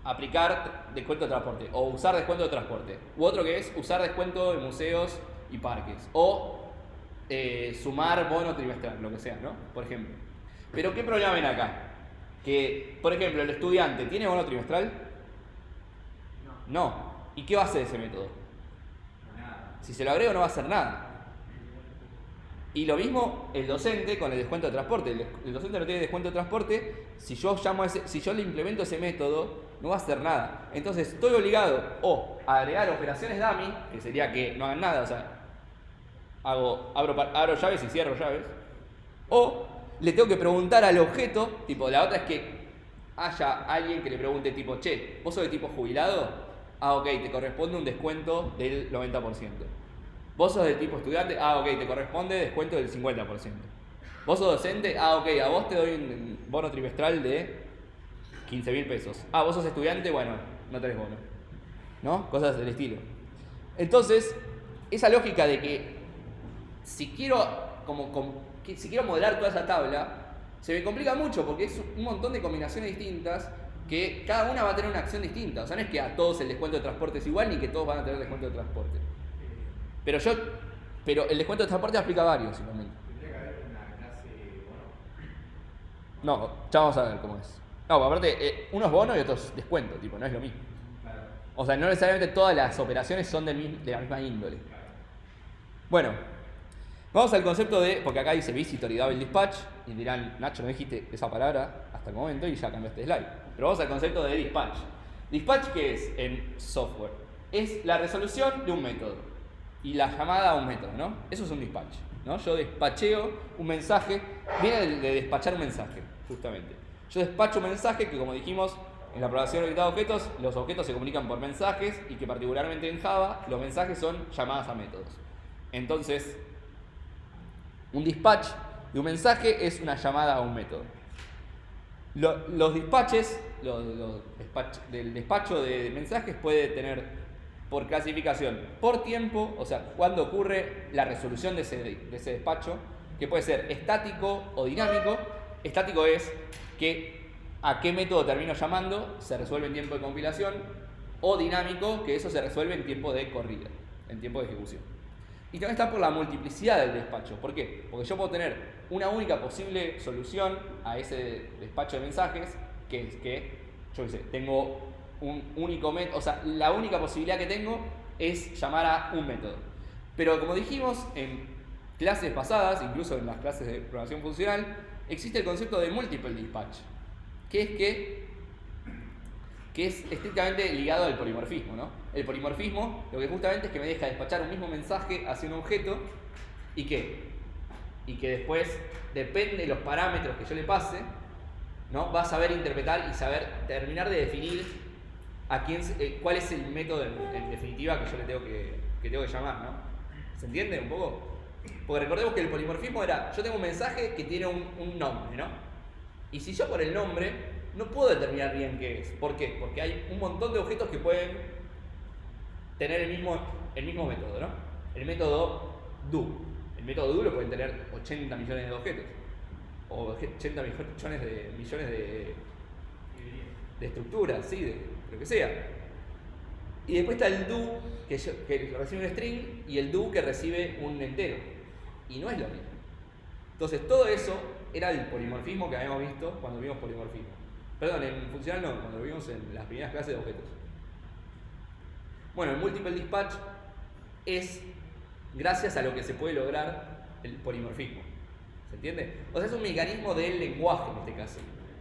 aplicar descuento de transporte o usar descuento de transporte, u otro que es usar descuento en museos y parques, o sumar bono trimestral, lo que sea, ¿no? Por ejemplo. Pero ¿qué problema ven acá? Que, por ejemplo, el estudiante ¿tiene bono trimestral? No. ¿Y qué va a hacer ese método? Nada. Si se lo agrego no va a hacer nada. Y lo mismo el docente con el descuento de transporte. El docente no tiene descuento de transporte. Si yo le implemento ese método, no va a hacer nada. Entonces estoy obligado o a agregar operaciones dummy, que sería que no hagan nada, o sea, abro llaves y cierro llaves. O le tengo que preguntar al objeto, tipo, la otra es que haya alguien que le pregunte tipo, che, ¿vos sos de tipo jubilado? Ah, ok, te corresponde un descuento del 90%. ¿Vos sos del tipo estudiante? Ah, ok, te corresponde descuento del 50%. ¿Vos sos docente? Ah, ok, a vos te doy un bono trimestral de 15.000 pesos. Ah, ¿vos sos estudiante? Bueno, no tenés bono. ¿No? Cosas del estilo. Entonces, esa lógica de que si quiero modelar toda esa tabla, se me complica mucho porque es un montón de combinaciones distintas que cada una va a tener una acción distinta. O sea, no es que a todos el descuento de transporte es igual ni que todos van a tener descuento de transporte. Pero el descuento de transporte aplica a varios igualmente. Tendría que haber una clase bono. No, ya vamos a ver cómo es. No, aparte, unos bonos y otros descuento, tipo, no es lo mismo. Claro. O sea, no necesariamente todas las operaciones son de la misma índole. Bueno, vamos al concepto de, porque acá dice Visitor y Double Dispatch, y dirán, Nacho, no dijiste esa palabra hasta el momento y ya cambiaste de slide. Pero vamos al concepto de Dispatch. Dispatch, ¿qué es en software? Es la resolución de un método y la llamada a un método, ¿no? Eso es un dispatch, ¿no? Yo despacheo un mensaje, viene de despachar un mensaje, justamente. Yo despacho un mensaje que, como dijimos, en la programación orientada a objetos, los objetos se comunican por mensajes y que particularmente en Java los mensajes son llamadas a métodos. Entonces, un dispatch de un mensaje es una llamada a un método. Los dispatches, del despacho de mensajes puede tener por clasificación, por tiempo, o sea, cuando ocurre la resolución de ese despacho, que puede ser estático o dinámico. Estático es que a qué método termino llamando, se resuelve en tiempo de compilación, o dinámico, que eso se resuelve en tiempo de corrida, en tiempo de ejecución. Y también está por la multiplicidad del despacho. ¿Por qué? Porque yo puedo tener una única posible solución a ese despacho de mensajes, que es que, yo qué sé, tengo un único método, o sea, la única posibilidad que tengo es llamar a un método. Pero como dijimos, en clases pasadas, incluso en las clases de programación funcional, existe el concepto de multiple dispatch, que es estrictamente ligado al polimorfismo, ¿no? El polimorfismo lo que justamente es que me deja despachar un mismo mensaje hacia un objeto y que después, depende de los parámetros que yo le pase, ¿no? Va a saber interpretar y saber terminar de definir cuál es el método en definitiva que yo le tengo que llamar, ¿no? ¿Se entiende un poco? Porque recordemos que el polimorfismo era, yo tengo un mensaje que tiene un nombre, ¿no? Y si yo por el nombre no puedo determinar bien qué es. ¿Por qué? Porque hay un montón de objetos que pueden tener el mismo método, ¿no? El método do. El método do lo pueden tener 80 millones de objetos. O 80 millones de estructuras, sí, de lo que sea. Y después está el do que recibe un string y el do que recibe un entero. Y no es lo mismo. Entonces todo eso era el polimorfismo que habíamos visto cuando vimos polimorfismo. Perdón, en funcional no, cuando lo vimos en las primeras clases de objetos. Bueno, el multiple dispatch es gracias a lo que se puede lograr el polimorfismo. ¿Se entiende? O sea, es un mecanismo del lenguaje en este caso.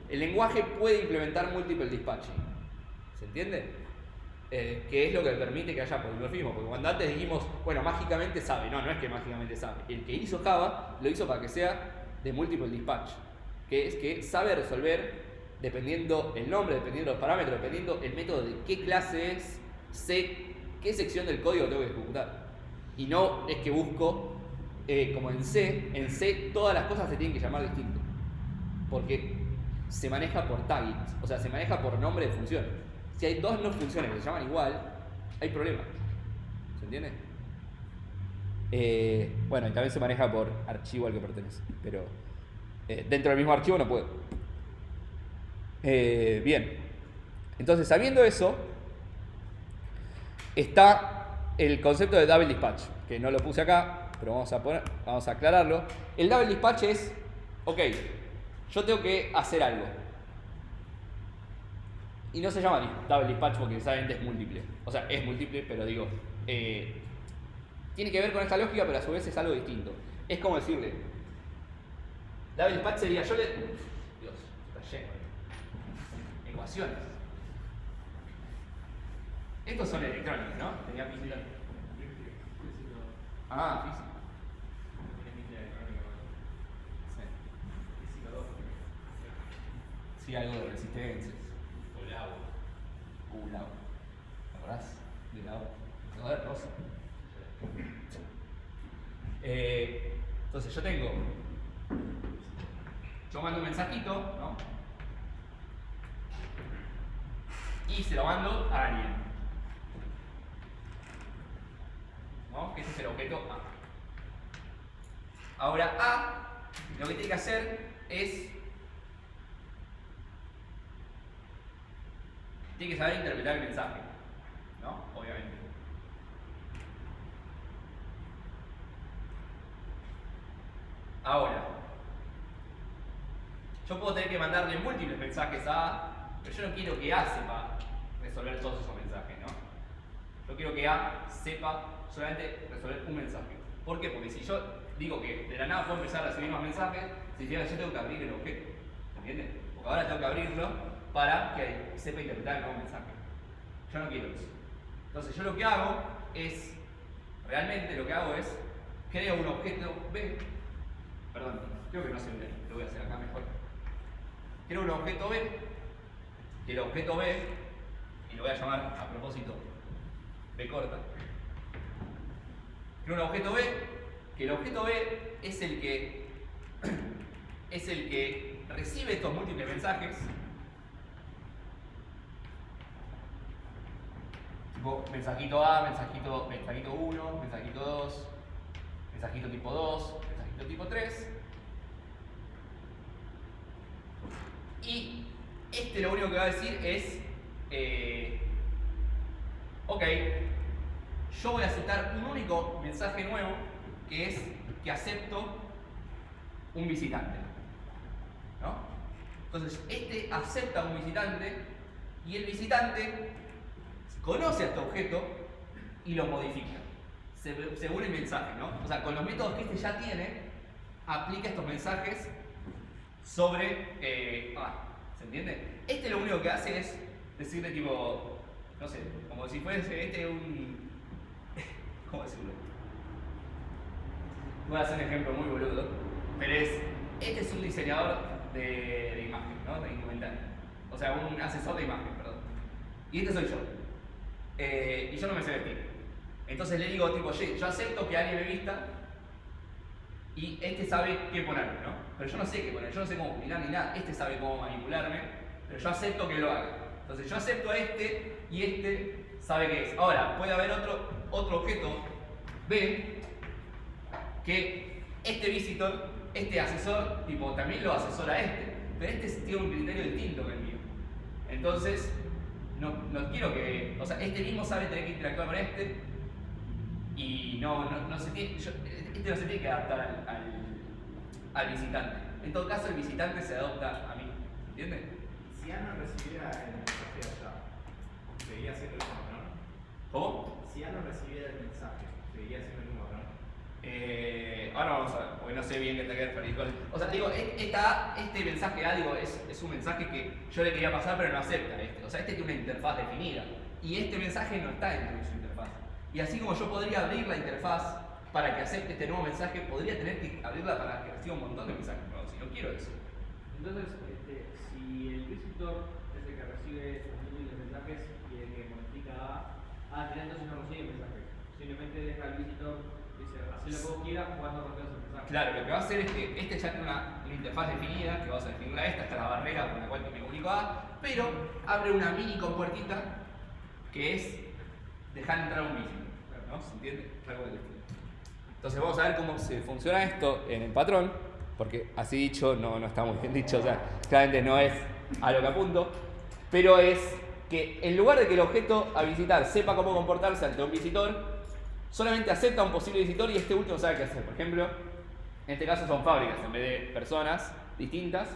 El lenguaje puede implementar multiple dispatching. ¿Se entiende? Que es lo que permite que haya polimorfismo. Porque cuando antes dijimos, bueno, mágicamente sabe. No es que mágicamente sabe. El que hizo Java lo hizo para que sea de multiple dispatch. Que es que sabe resolver dependiendo el nombre, dependiendo los parámetros, dependiendo el método de qué clase es, sé qué sección del código tengo que ejecutar. Y no es que busco, como en C todas las cosas se tienen que llamar distinto. Porque se maneja por taggings, o sea, se maneja por nombre de función. Si hay dos no funciones que se llaman igual, hay problema. ¿Se entiende? Bueno, y también se maneja por archivo al que pertenece, pero dentro del mismo archivo no puedo. Bien, entonces sabiendo eso, está el concepto de double dispatch, que no lo puse acá, pero vamos a aclararlo. El double dispatch es, ok, yo tengo que hacer algo. Y no se llama double dispatch porque saben es múltiple. O sea, es múltiple, pero digo, tiene que ver con esta lógica, pero a su vez es algo distinto. Es como decirle, double dispatch sería, Dios, está lleno de ecuaciones. Estos son electrónicos, ¿no? Tenía física. Ah, física. Sí, algo de resistencias. O el agua. El agua. ¿Te acordás del agua? ¿Te acordás de Rosa? Entonces yo mando un mensajito, ¿no? Y se lo mando a alguien, ¿no? Que este es el objeto A. Ahora A lo que tiene que hacer es, tiene que saber interpretar el mensaje, ¿no? Obviamente. Ahora, yo puedo tener que mandarle múltiples mensajes a A, pero yo no quiero que A sepa resolver todos esos mensajes, ¿no? Yo quiero que A sepa solamente resolver un mensaje. ¿Por qué? Porque si yo digo que de la nada puedo empezar a recibir más mensajes, significa que yo tengo que abrir el objeto. ¿Entiendes? Porque ahora tengo que abrirlo para que sepa interpretar el nuevo mensaje. Yo no quiero eso. Entonces yo lo que hago es, realmente lo que hago es, creo un objeto B. Perdón, creo que no se ve, lo voy a hacer acá mejor. Creo un objeto B, que el objeto B, y lo voy a llamar a propósito B corta. Creo un objeto B, que el objeto B es el que recibe estos múltiples mensajes. Tipo mensajito A, mensajito 1, mensajito 2, mensajito tipo 2, mensajito tipo 3. Y este lo único que va a decir es, ok, yo voy a aceptar un único mensaje nuevo, que es que acepto un visitante, ¿no? Entonces, este acepta un visitante y el visitante conoce a este objeto y lo modifica. según el mensaje, ¿no? O sea, con los métodos que este ya tiene, aplica estos mensajes sobre... ¿se entiende? Este lo único que hace es decirle tipo, no sé, como si fuese un... ¿Cómo decirlo? Voy a hacer un ejemplo muy boludo, pero este es un diseñador de imagen, ¿no? De indumentaria. O sea, un asesor de imagen, perdón. Y este soy yo. Y yo no me sé vestir. Entonces le digo tipo, oye, yo acepto que alguien me vista y este sabe qué ponerme, ¿no? Pero yo no sé qué poner, yo no sé cómo combinar ni nada. Este sabe cómo manipularme, pero yo acepto que lo haga. Entonces yo acepto a este y este sabe qué es. Ahora, puede haber otro objeto B que este visitor, este asesor, tipo, también lo asesora a este. Pero este tiene un criterio distinto que el mío. Entonces, no quiero que... O sea, este mismo sabe tener que interactuar con este y no se tiene... Este no se tiene que adaptar al visitante. En todo caso, el visitante se adapta a mí. ¿Entiendes? Si Ana recibiera el mensaje de allá, ¿seguiría siendo el mismo patrón? ¿Cómo? Si Ana recibiera el mensaje, ¿seguiría siendo el mismo patrón? Ahora vamos a ver, porque no sé bien qué te queda el. O sea, digo, este mensaje A, digo, es un mensaje que yo le quería pasar, pero no acepta este. O sea, este tiene una interfaz definida. Y este mensaje no está dentro de su interfaz. Y así como yo podría abrir la interfaz para que acepte este nuevo mensaje, podría tener que abrirla para que reciba un montón de mensajes. No, si no quiero eso. Entonces, si el visitor es el que recibe miles de mensajes y el que modifica entonces no recibe mensajes. Simplemente deja al visitor, dice, hacer lo que vos quieras cuando recibas el mensaje. Claro, lo que va a hacer es que este ya tiene una interfaz definida, que vamos a definirla esta está la barrera con la cual me comunico A, pero abre una mini compuertita que es dejar entrar un visitor. ¿No? ¿Se entiende? Algo del estilo. Entonces vamos a ver cómo se funciona esto en el patrón, porque así dicho no está muy bien dicho, o sea, claramente no es a lo que apunto, pero es que en lugar de que el objeto a visitar sepa cómo comportarse ante un visitor, solamente acepta a un posible visitor y este último sabe qué hacer. Por ejemplo, en este caso son fábricas en vez de personas distintas,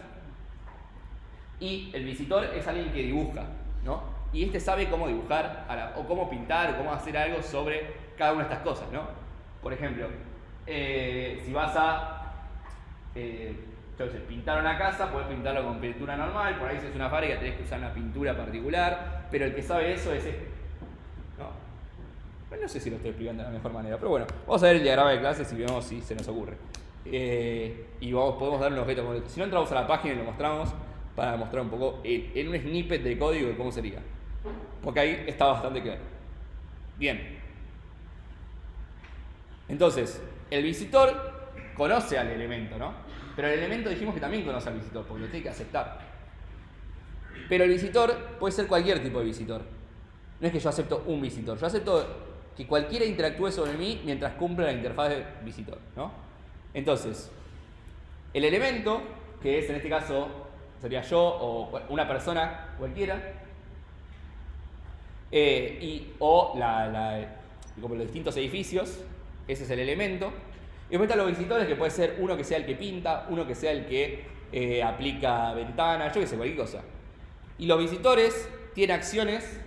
y el visitor es alguien que dibuja, ¿no? Y este sabe cómo dibujar o cómo pintar o cómo hacer algo sobre cada una de estas cosas, ¿no? Por ejemplo, si vas a pintar una casa, puedes pintarlo con pintura normal, por ahí si es una fábrica tenés que usar una pintura particular, pero el que sabe eso es este, ¿no? Bueno, no sé si lo estoy explicando de la mejor manera, pero bueno, vamos a ver el diagrama de clases y vemos si se nos ocurre. Y podemos dar un objeto concreto. Si no, entramos a la página y lo mostramos para mostrar un poco en un snippet de código de cómo sería. Porque ahí está bastante claro. Bien. Entonces, el visitor conoce al elemento, ¿no? Pero el elemento dijimos que también conoce al visitor, porque lo tiene que aceptar. Pero el visitor puede ser cualquier tipo de visitor. No es que yo acepto un visitor, yo acepto que cualquiera interactúe sobre mí mientras cumple la interfaz de visitor, ¿no? Entonces, el elemento, que es en este caso, sería yo o una persona cualquiera, como los distintos edificios, ese es el elemento. Y después están los visitores, que puede ser uno que sea el que pinta, uno que sea el que aplica ventanas, yo que sé, cualquier cosa. Y los visitores tienen acciones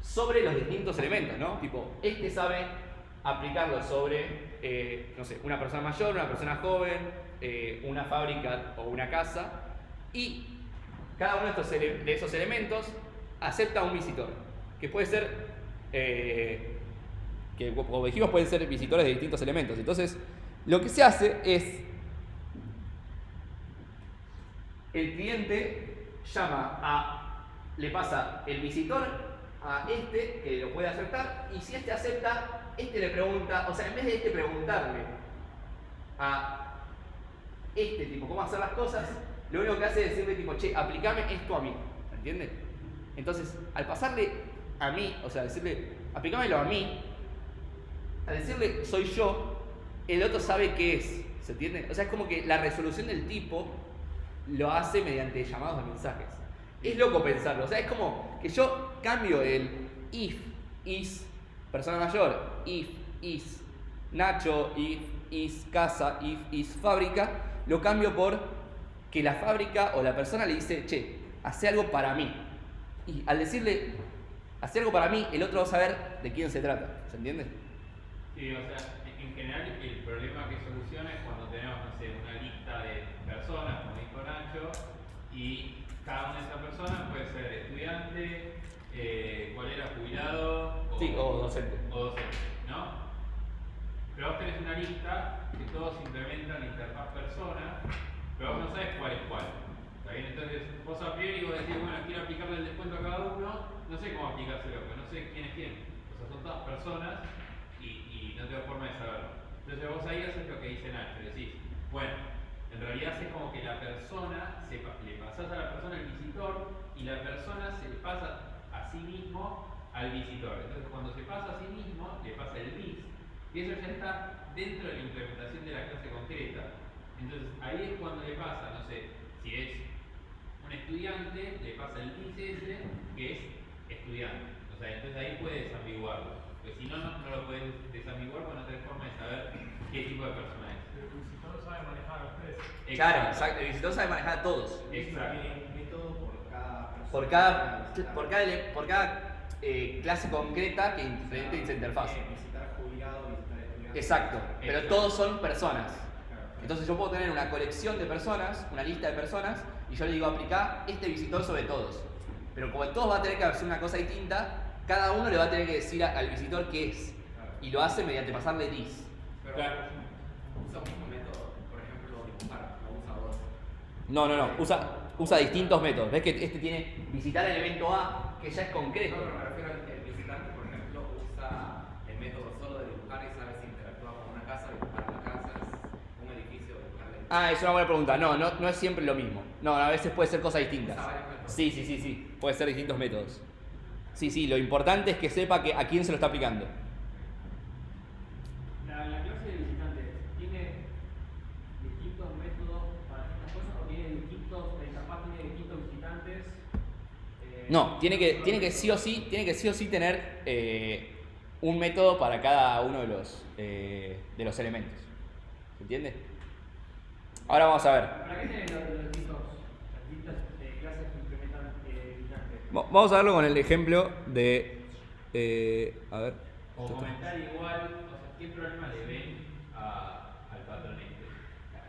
sobre los distintos elementos, ¿no? Tipo, este sabe aplicarlo sobre, no sé, una persona mayor, una persona joven, una fábrica o una casa. Y cada uno de esos elementos acepta un visitor, que puede ser, que como dijimos, pueden ser visitores de distintos elementos. Entonces, lo que se hace es, el cliente le pasa el visitor a este, que lo puede aceptar, y si este acepta, este le pregunta, o sea, en vez de este preguntarle a este tipo cómo hacer las cosas, lo único que hace es decirle tipo, che, aplicame esto a mí, ¿entiendes? Entonces, al pasarle a mí, o sea, decirle, aplicámelo a mí, al decirle soy yo, el otro sabe qué es, ¿se entiende? O sea, es como que la resolución del tipo lo hace mediante llamados de mensajes. Es loco pensarlo, o sea, es como que yo cambio el if, is, persona mayor, if, is, Nacho, if, is, casa, if, is, fábrica, lo cambio por que la fábrica o la persona le dice, che, hace algo para mí. Y al decirle, hace algo para mí, el otro va a saber de quién se trata, ¿se entiende? Sí, o sea, en general el problema que soluciona es cuando tenemos, no sé, una lista de personas, como dijo Nacho, y cada una de esas personas puede ser estudiante, cuál era, jubilado Sí, o docente. o docente, ¿no? Pero vos tenés una lista que todos implementan la interfaz persona, pero vos no sabes cuál es cuál. ¿Está bien? Entonces vos a priori vos decís, bueno, quiero aplicarle el descuento a cada uno, no sé cómo aplicárselo, porque no sé quién es quién. O sea, son todas personas y no tengo forma de saberlo. Entonces vos ahí haces lo que dice Nacho, decís, bueno, en realidad es como que la persona, le pasás a la persona el visitor y la persona se le pasa a sí mismo al visitor. Entonces cuando se pasa a sí mismo, le pasa el bis. Y eso ya está dentro de la implementación de la clase concreta. Entonces ahí es cuando le pasa, no sé, si es un estudiante, le pasa el bis ese, que es estudiante. O sea, entonces ahí puedes desambiguarlo. Porque si no, no lo puedes desambiguar porque no tenés forma de saber qué tipo de persona es. Pero el visitor sabe manejar a los tres. Claro, exacto. El visitor sabe manejar a todos. Exacto. Tiene un método por cada persona. Por cada clase concreta que implemente esa interfaz. Visitar jubilado, visitar estudiante. Exacto, pero Exacto. todos son personas. Claro. Entonces yo puedo tener una colección de personas, una lista de personas, y yo le digo aplicar este visitor sobre todos. Pero como todos van a tener que hacer una cosa distinta, cada uno le va a tener que decir al visitor qué es. Claro. Y lo hace mediante pasarle dis. Pero Claro. usa un mismo método, por ejemplo, dibujar, no usa dos. No. Usa distintos métodos. ¿Ves que este tiene visitar el elemento A, que ya es concreto? No, pero me refiero al el visitante, por ejemplo, usa el método solo de dibujar y sabe si interactúa con una casa, dibujar la casa, un edificio, dibujar el edificio. Ah, es una buena pregunta. No es siempre lo mismo. No, a veces puede ser cosas distintas. Usa varios métodos. Sí. Puede ser distintos métodos. Sí, lo importante es que sepa que a quién se lo está aplicando. La clase de visitante tiene distintos métodos para estas cosas o tiene distintos, la interfaz tiene distintos visitantes. No, tiene que sí o sí tener un método para cada uno de los elementos. ¿Se entiende? Ahora vamos a ver. ¿Para qué tienen las distintas clases que implementan visitantes? Vamos a verlo con el ejemplo de... a ver. O comentar igual, o sea, ¿qué problema le ven al patrón este?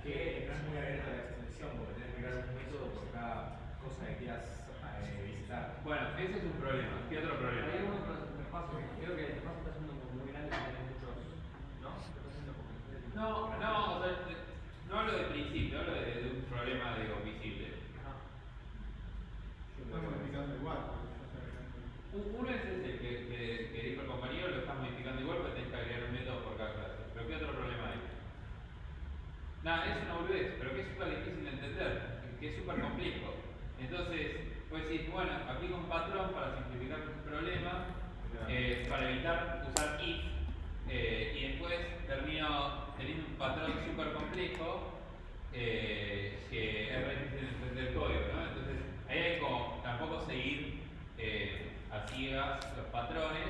Que no es muy abierta la extensión, porque tienes que crear un método por cada cosa que quieras visitar. Bueno, ese es un problema. ¿Qué otro problema? Hay algunos interfaces, creo que la interfaz está siendo como muy grande y tiene muchos, ¿no? Está haciendo como No, o sea, no hablo de principio, hablo de un problema, digo, visible. Ajá. Estás modificando igual. Uno es ese que dijo el compañero, lo estás modificando igual porque tenés que agregar un método por cada clase. Pero ¿qué otro problema hay? Nada, es una boludez, pero que es súper difícil de entender, que es súper complejo. Entonces, pues decir, bueno, aplico un patrón para simplificar un problema, para evitar usar if, y después termino teniendo un patrón súper complejo que es re difícil de entender el código, ¿no? Entonces, ahí hay como tampoco seguir a ciegas los patrones.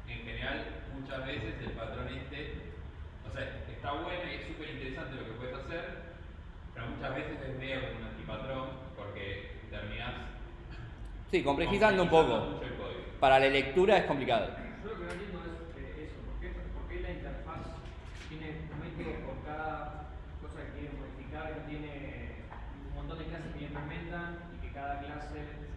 En general, muchas veces el patrón o sea, está bueno y es súper interesante lo que puedes hacer, pero muchas veces es medio como un antipatrón porque terminás Sí, complejizando un poco. mucho el código. Para la lectura es complicado. Yo lo que no entiendo es eso, ¿por qué la interfaz tiene un método por cada cosa que quiere modificar, que tiene un montón de clases que implementan y que cada clase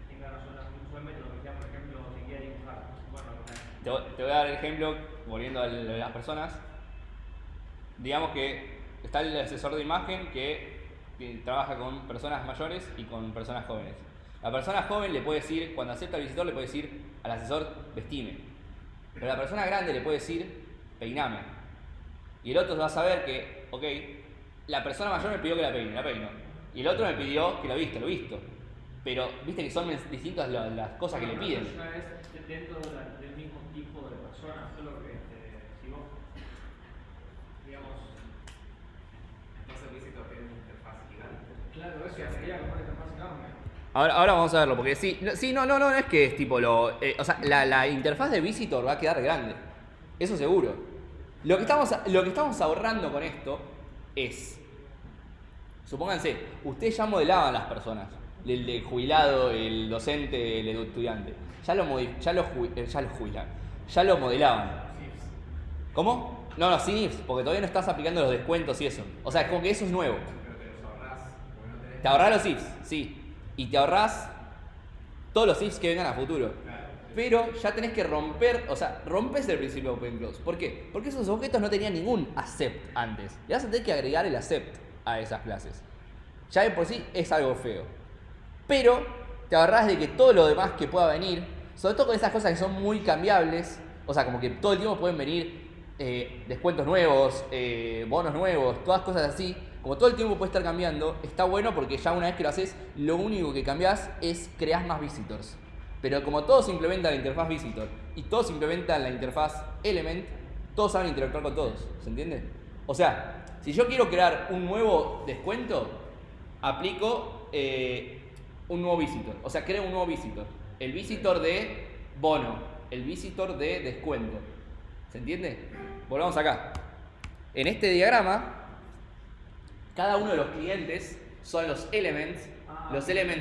tenga un solo método, que sea, por ejemplo, si quiere dibujar? Bueno, Te voy a dar el ejemplo, volviendo a lo de las personas. Digamos que está el asesor de imagen que trabaja con personas mayores y con personas jóvenes. La persona joven le puede decir, cuando acepta al visitor, le puede decir al asesor, vestime. Pero la persona grande le puede decir, peiname. Y el otro va a saber que, ok, la persona mayor me pidió que la peino. Y el otro me pidió que lo visto. Pero viste que son distintas las cosas que le piden. Eso ya es dentro del mismo tipo de persona, solo que si vos, digamos, Entonces el visitor tiene una interfaz gigante. claro, eso sería como una interfaz enorme. Ahora vamos a verlo, porque no es que es tipo o sea, la interfaz de visitor va a quedar grande. Eso seguro. Lo que estamos ahorrando con esto es, supónganse, ustedes ya modelaban las personas, el jubilado, el docente, el estudiante, ya lo modelaban. ¿Cómo? No, sin ifs, porque todavía no estás aplicando los descuentos y eso. O sea, es como que eso es nuevo. Pero te los ahorrás, porque no tenés. Te ahorrás los ifs, sí. Y te ahorrás todos los ifs que vengan a futuro. Pero ya tenés que romper, o sea, rompes el principio de open close. ¿Por qué? Porque esos objetos no tenían ningún accept antes. Y vas a tener que agregar el accept a esas clases. Ya de por sí es algo feo. Pero te ahorrás de que todo lo demás que pueda venir, sobre todo con esas cosas que son muy cambiables, o sea, como que todo el tiempo pueden venir descuentos nuevos, bonos nuevos, todas cosas así. Como todo el tiempo puede estar cambiando, está bueno porque ya una vez que lo haces, lo único que cambias es crear más visitors. Pero como todos implementan la interfaz visitor y todos implementan la interfaz element, todos saben interactuar con todos, ¿se entiende? O sea, si yo quiero crear un nuevo descuento, aplico un nuevo visitor. O sea, creo un nuevo visitor. El visitor de bono, el visitor de descuento. ¿Se entiende? Volvamos acá. En este diagrama, cada uno de los clientes son los elements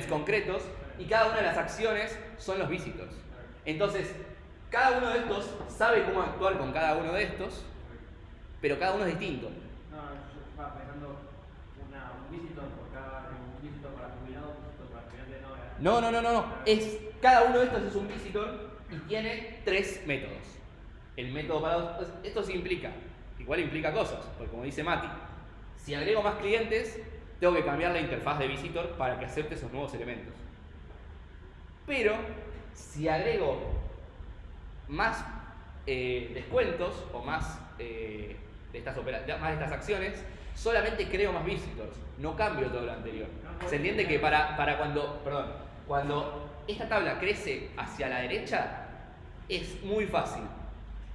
concretos, y cada una de las acciones son los visitors. Entonces, cada uno de estos sabe cómo actuar con cada uno de estos, pero cada uno es distinto. No, yo estaba pensando un visitor por cada, un visitor para jubilado, un visitor para estudiante, No. Cada uno de estos es un visitor y tiene 3 métodos. El método para esto sí igual implica cosas, porque como dice Mati, si agrego más clientes, tengo que cambiar la interfaz de visitor para que acepte esos nuevos elementos. Pero si agrego más descuentos o más de estas acciones, solamente creo más visitors, no cambio todo lo anterior. ¿Se entiende que cuando esta tabla crece hacia la derecha es muy fácil?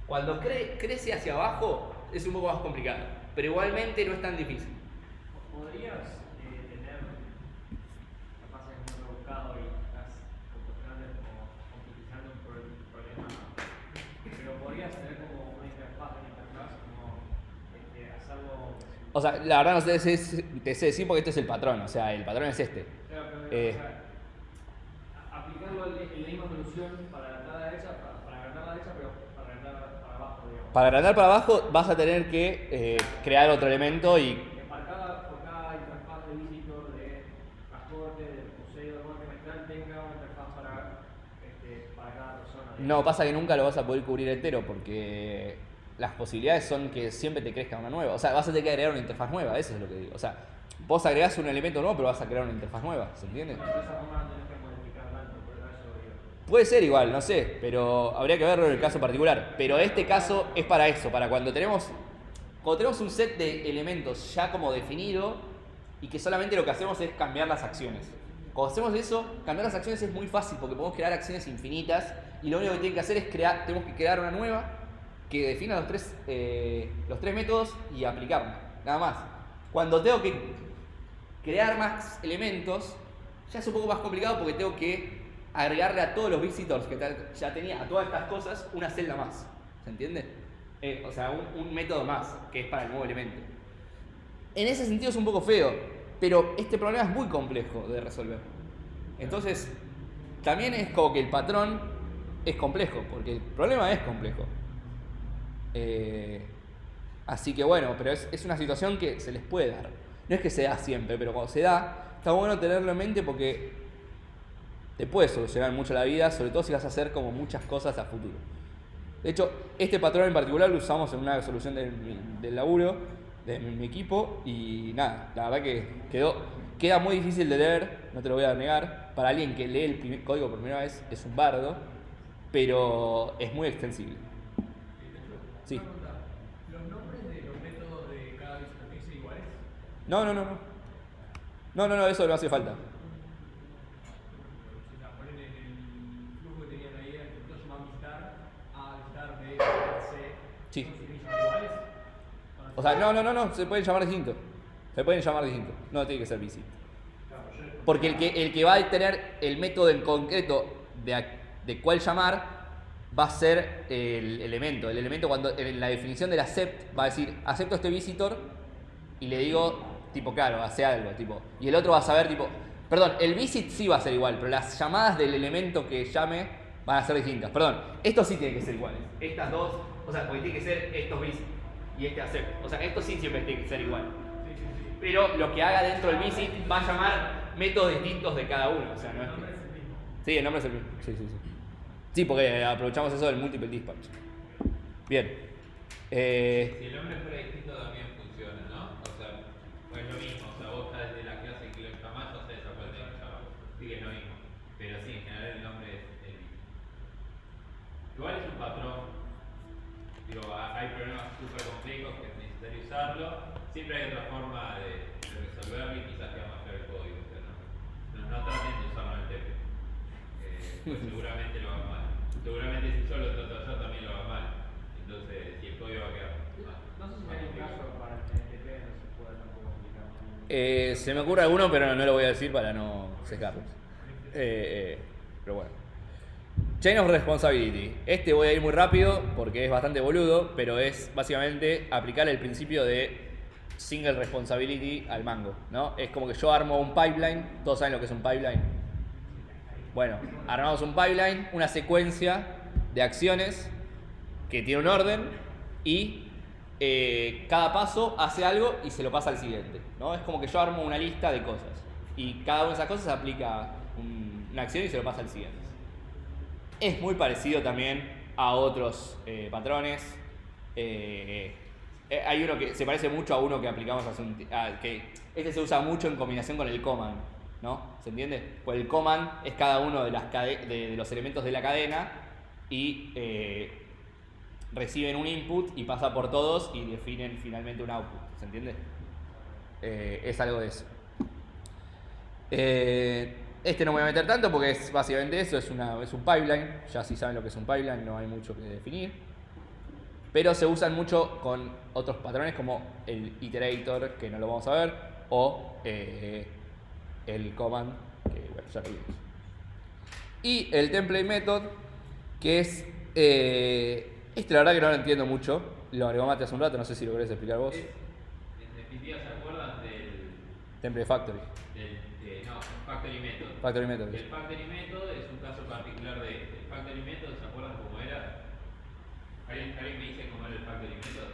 Cuando crece hacia abajo es un poco más complicado, pero igualmente no es tan difícil. ¿Podrías tener, capaz es muy rebuscado y estás completizando un problema, pero podrías tener como una interfaz como hacerlo... O sea, la verdad no te sé decir porque este es el patrón, o sea, el patrón es este. Claro, pero aplicarlo en la misma solución para agrandar la derecha, para agrandar la derecha, pero para agrandar para abajo, digamos. Para agrandar para abajo vas a tener que crear otro elemento y... Por cada interfaz de visitor, de transporte, de museo, de corte mental, tenga una interfaz para cada persona. No, pasa que nunca lo vas a poder cubrir entero porque las posibilidades son que siempre te crezca una nueva. O sea, vas a tener que agregar una interfaz nueva, eso es lo que digo. O sea, vos agregás un elemento nuevo, pero vas a crear una interfaz nueva, ¿se entiende? De esa forma no tenés que modificar tanto, por eso digo. Puede ser igual, no sé, pero habría que verlo en el caso particular. Pero este caso es para eso, para cuando tenemos un set de elementos ya como definido y que solamente lo que hacemos es cambiar las acciones. Cuando hacemos eso, cambiar las acciones es muy fácil porque podemos crear acciones infinitas y lo único que tienen que hacer es tenemos que crear una nueva que defina los tres métodos y aplicarla, nada más. Cuando tengo que crear más elementos, ya es un poco más complicado porque tengo que agregarle a todos los visitors que ya tenía, a todas estas cosas, una celda más. ¿Se entiende? O sea, un método más que es para el nuevo elemento. En ese sentido es un poco feo, pero este problema es muy complejo de resolver. Entonces, también es como que el patrón es complejo, porque el problema es complejo. Así que bueno, pero es una situación que se les puede dar. No es que se da siempre, pero cuando se da, está bueno tenerlo en mente porque te puede solucionar mucho la vida, sobre todo si vas a hacer como muchas cosas a futuro. De hecho, este patrón en particular lo usamos en una solución del laburo de mi equipo y nada, la verdad que queda muy difícil de leer, no te lo voy a negar. Para alguien que lee el código por primera vez es un bardo, pero es muy extensible. Sí. ¿Los nombres de los métodos de cada visitor tienen que ser iguales? No, eso no hace falta. Poner el flujo que tenían ahí, el que llaman visitar, A, visitar, B, C. Sí. ¿No se llaman iguales? O sea, no, se pueden llamar distinto. No tiene que ser visit. Porque el que va a tener el método en concreto de cuál llamar va a ser el elemento. El elemento cuando en la definición del accept va a decir acepto este visitor y le digo tipo claro, hace algo, tipo. Y el otro va a saber tipo, perdón, el visit sí va a ser igual, pero las llamadas del elemento que llame van a ser distintas. Perdón, estos sí tienen que ser iguales. Estas dos, o sea, porque tiene que ser estos visit y este accept. O sea, estos sí siempre tienen que ser iguales. Pero lo que haga dentro del visit va a llamar métodos distintos de cada uno. O sea, no es que... Sí, el nombre es el mismo. Sí. Sí, porque aprovechamos eso del multiple dispatch. Bien. Si el nombre fuera distinto también funciona, ¿no? O sea, pues es lo mismo, o sea, vos estás desde la clase que lo llamás, o sea, esa puede tener que llamar. Sí que es lo mismo. Pero sí, en general el nombre es el mismo. Igual es un patrón. Digo, hay problemas súper complejos que es necesario usarlo. Siempre hay otra forma de resolverlo y quizás queda más claro el código. O sea, no traten de usarlo en el TP. Pues seguramente lo hagan mal. Seguramente si yo lo trato de hacer también lo hagan mal. Entonces, si el código va a quedar No sé si hay un caso para el NTP, no se puede tampoco aplicar. Se me ocurre alguno, pero no lo voy a decir para no secarlos. Pero bueno. Chain of Responsibility. Este voy a ir muy rápido porque es bastante boludo, pero es básicamente aplicar el principio de Single Responsibility al mango, ¿no? Es como que yo armo un pipeline. ¿Todos saben lo que es un pipeline? Bueno, armamos un pipeline, una secuencia de acciones que tiene un orden y cada paso hace algo y se lo pasa al siguiente, ¿no? Es como que yo armo una lista de cosas y cada una de esas cosas aplica una acción y se lo pasa al siguiente. Es muy parecido también a otros patrones. Hay uno que se parece mucho a uno que aplicamos hace que este se usa mucho en combinación con el command, ¿no? ¿Se entiende? Pues el command es cada uno de, de los elementos de la cadena y reciben un input y pasa por todos y definen finalmente un output. ¿Se entiende? Es algo de eso. Este no me voy a meter tanto porque es básicamente eso, es un pipeline. Ya si saben lo que es un pipeline no hay mucho que definir. Pero se usan mucho con otros patrones como el iterator, que no lo vamos a ver, o el command, que bueno, ya lo vimos. Y el template method, que es... este la verdad que no lo entiendo mucho. Lo agregó Mate hace un rato, no sé si lo querés explicar vos. En definitiva, ¿se acuerdan del Template factory. Factory method? Factory method. El factory method es un caso particular de este. El factory method, ¿se acuerdan cómo era? ¿Alguien me dice cómo era el factory method?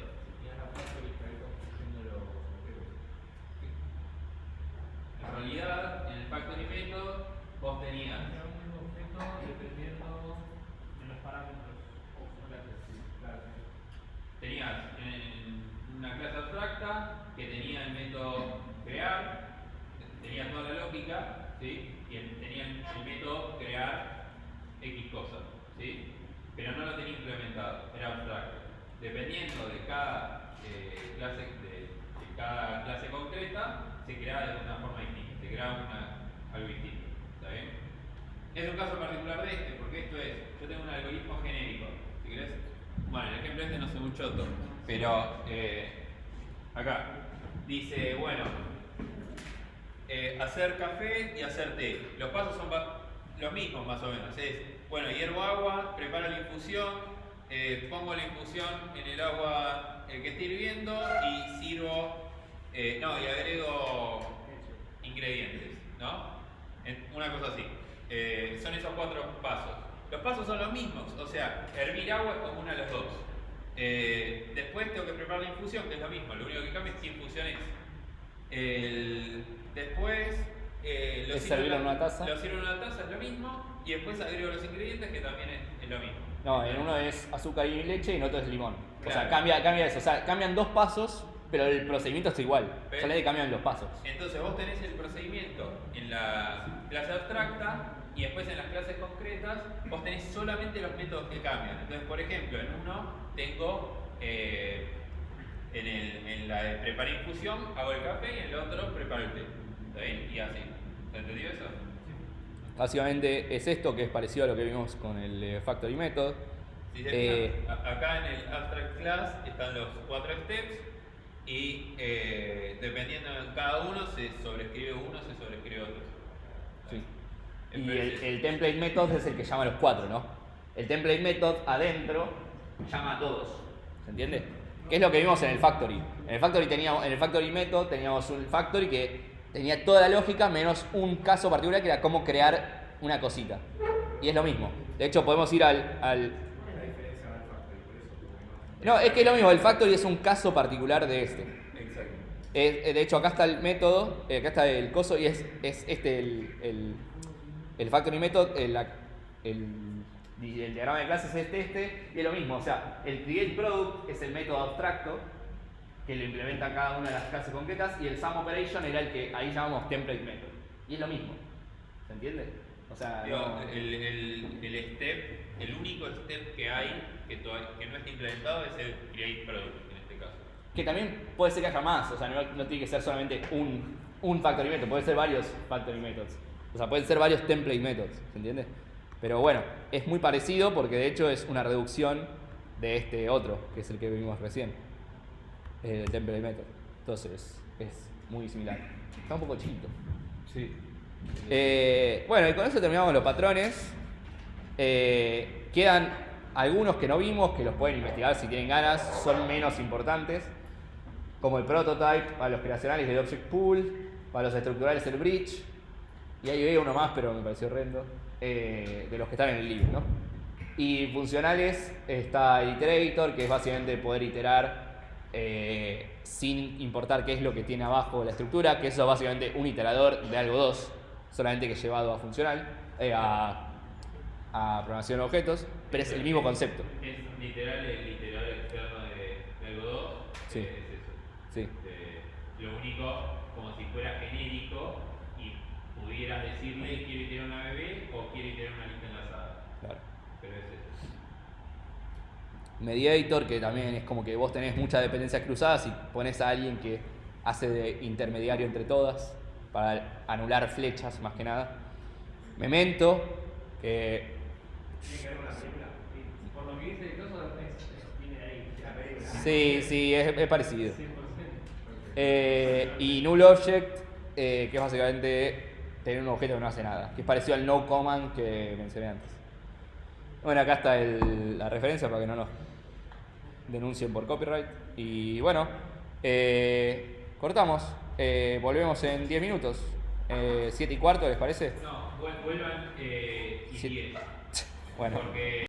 En realidad, en el factory method, vos tenías un objeto dependiendo de los parámetros. Tenías una clase abstracta que tenía el método crear, tenía toda la lógica, ¿sí? Y tenía el método crear X cosas, ¿sí? Pero no lo tenía implementado, era abstracto. Dependiendo de cada clase concreta, se creaba de una forma distinta, se creaba algo distinto, ¿está bien? Es un caso particular de este, porque esto es, yo tengo un algoritmo genérico, si querés. Bueno, el ejemplo este no sé mucho choto, pero acá dice, bueno, hacer café y hacer té. Los pasos son los mismos más o menos. Es, bueno, hiervo agua, preparo la infusión, pongo la infusión en el agua que esté hirviendo y sirvo, y agrego ingredientes, ¿no? Una cosa así. Son esos 4 pasos. Los pasos son los mismos, o sea, hervir agua es como una de las dos. Después tengo que preparar la infusión, que es lo mismo, lo único que cambia es qué infusión es. Después lo sirvo en una taza, es lo mismo, y después agrego los ingredientes, que también es lo mismo. No, en uno es azúcar y leche y en otro es limón. Claro. O sea, cambia eso. O sea, cambian 2 pasos, pero el procedimiento es igual. ¿Ves? Solamente cambian los pasos. Entonces vos tenés el procedimiento en la clase abstracta y después en las clases concretas vos tenés solamente los métodos que cambian. Entonces, por ejemplo, en uno tengo en la de preparar infusión hago el café y en el otro preparo el té. ¿Está bien? Y así. ¿Se entendió eso? Básicamente es esto, que es parecido a lo que vimos con el Factory Method. Si se fijan, acá en el abstract class están los 4 steps y dependiendo de cada uno se sobrescribe uno, se sobrescribe otro. Sí. Y el template method es el que llama a los 4, ¿no? El template method adentro llama a todos. ¿Se entiende? ¿Qué es lo que vimos en el factory? En el factory method teníamos un factory que tenía toda la lógica menos un caso particular que era cómo crear una cosita. Y es lo mismo. De hecho, podemos ir al... ¿Cuál es la diferencia del factory? Por eso, porque No, es que es lo mismo. El factory es un caso particular de este. Exacto. De hecho, acá está el método, acá está el coso y es este el factory method, el diagrama de clases es este, y es lo mismo. O sea, el create product es el método abstracto que lo implementa cada una de las clases concretas, y el sum operation era el que ahí llamamos template method. Y es lo mismo. ¿Se entiende? O sea, Digo, no- el único step que hay que no está implementado es el create product en este caso. que también puede ser que haya más, o sea, no tiene que ser solamente un factory method, puede ser varios factory methods. O sea, pueden ser varios template methods, ¿se entiende? Pero bueno, es muy parecido porque de hecho es una reducción de este otro, que es el que vimos recién, el template method. Entonces, es muy similar. Está un poco chiquito. Sí. Bueno, y con eso terminamos los patrones. Quedan algunos que no vimos, que los pueden investigar si tienen ganas, son menos importantes, como el prototype para los creacionales del object pool, para los estructurales el bridge, y ahí veo uno más, pero me pareció horrendo, de los que están en el libro, ¿no? Y funcionales está el iterator, que es básicamente poder iterar sin importar qué es lo que tiene abajo la estructura, que eso es básicamente un iterador de algo 2, solamente que llevado a funcional, a programación de objetos, pero es el mismo concepto. Es literal el iterador externo de algo 2. Sí. Es eso. Sí. Lo único, como si fuera genérico y pudieras decirle quiero iterar una bebé o quiero iterar una lista enlazada. Claro. Pero es eso. Mediator, que también es como que vos tenés muchas dependencias cruzadas y pones a alguien que hace de intermediario entre todas para anular flechas más que nada. Memento, que Tiene que ver con la película. Y por lo que dice el coso, viene de ahí. La película. sí, es parecido. 100%. Y null object, que es básicamente tener un objeto que no hace nada, que es parecido al no command que mencioné antes. Bueno, acá está la referencia para que no nos denuncien por copyright. Y bueno, cortamos. Volvemos en 10 minutos. 7:15, ¿les parece? No, vuelvan y Sí. 10. Bueno. Porque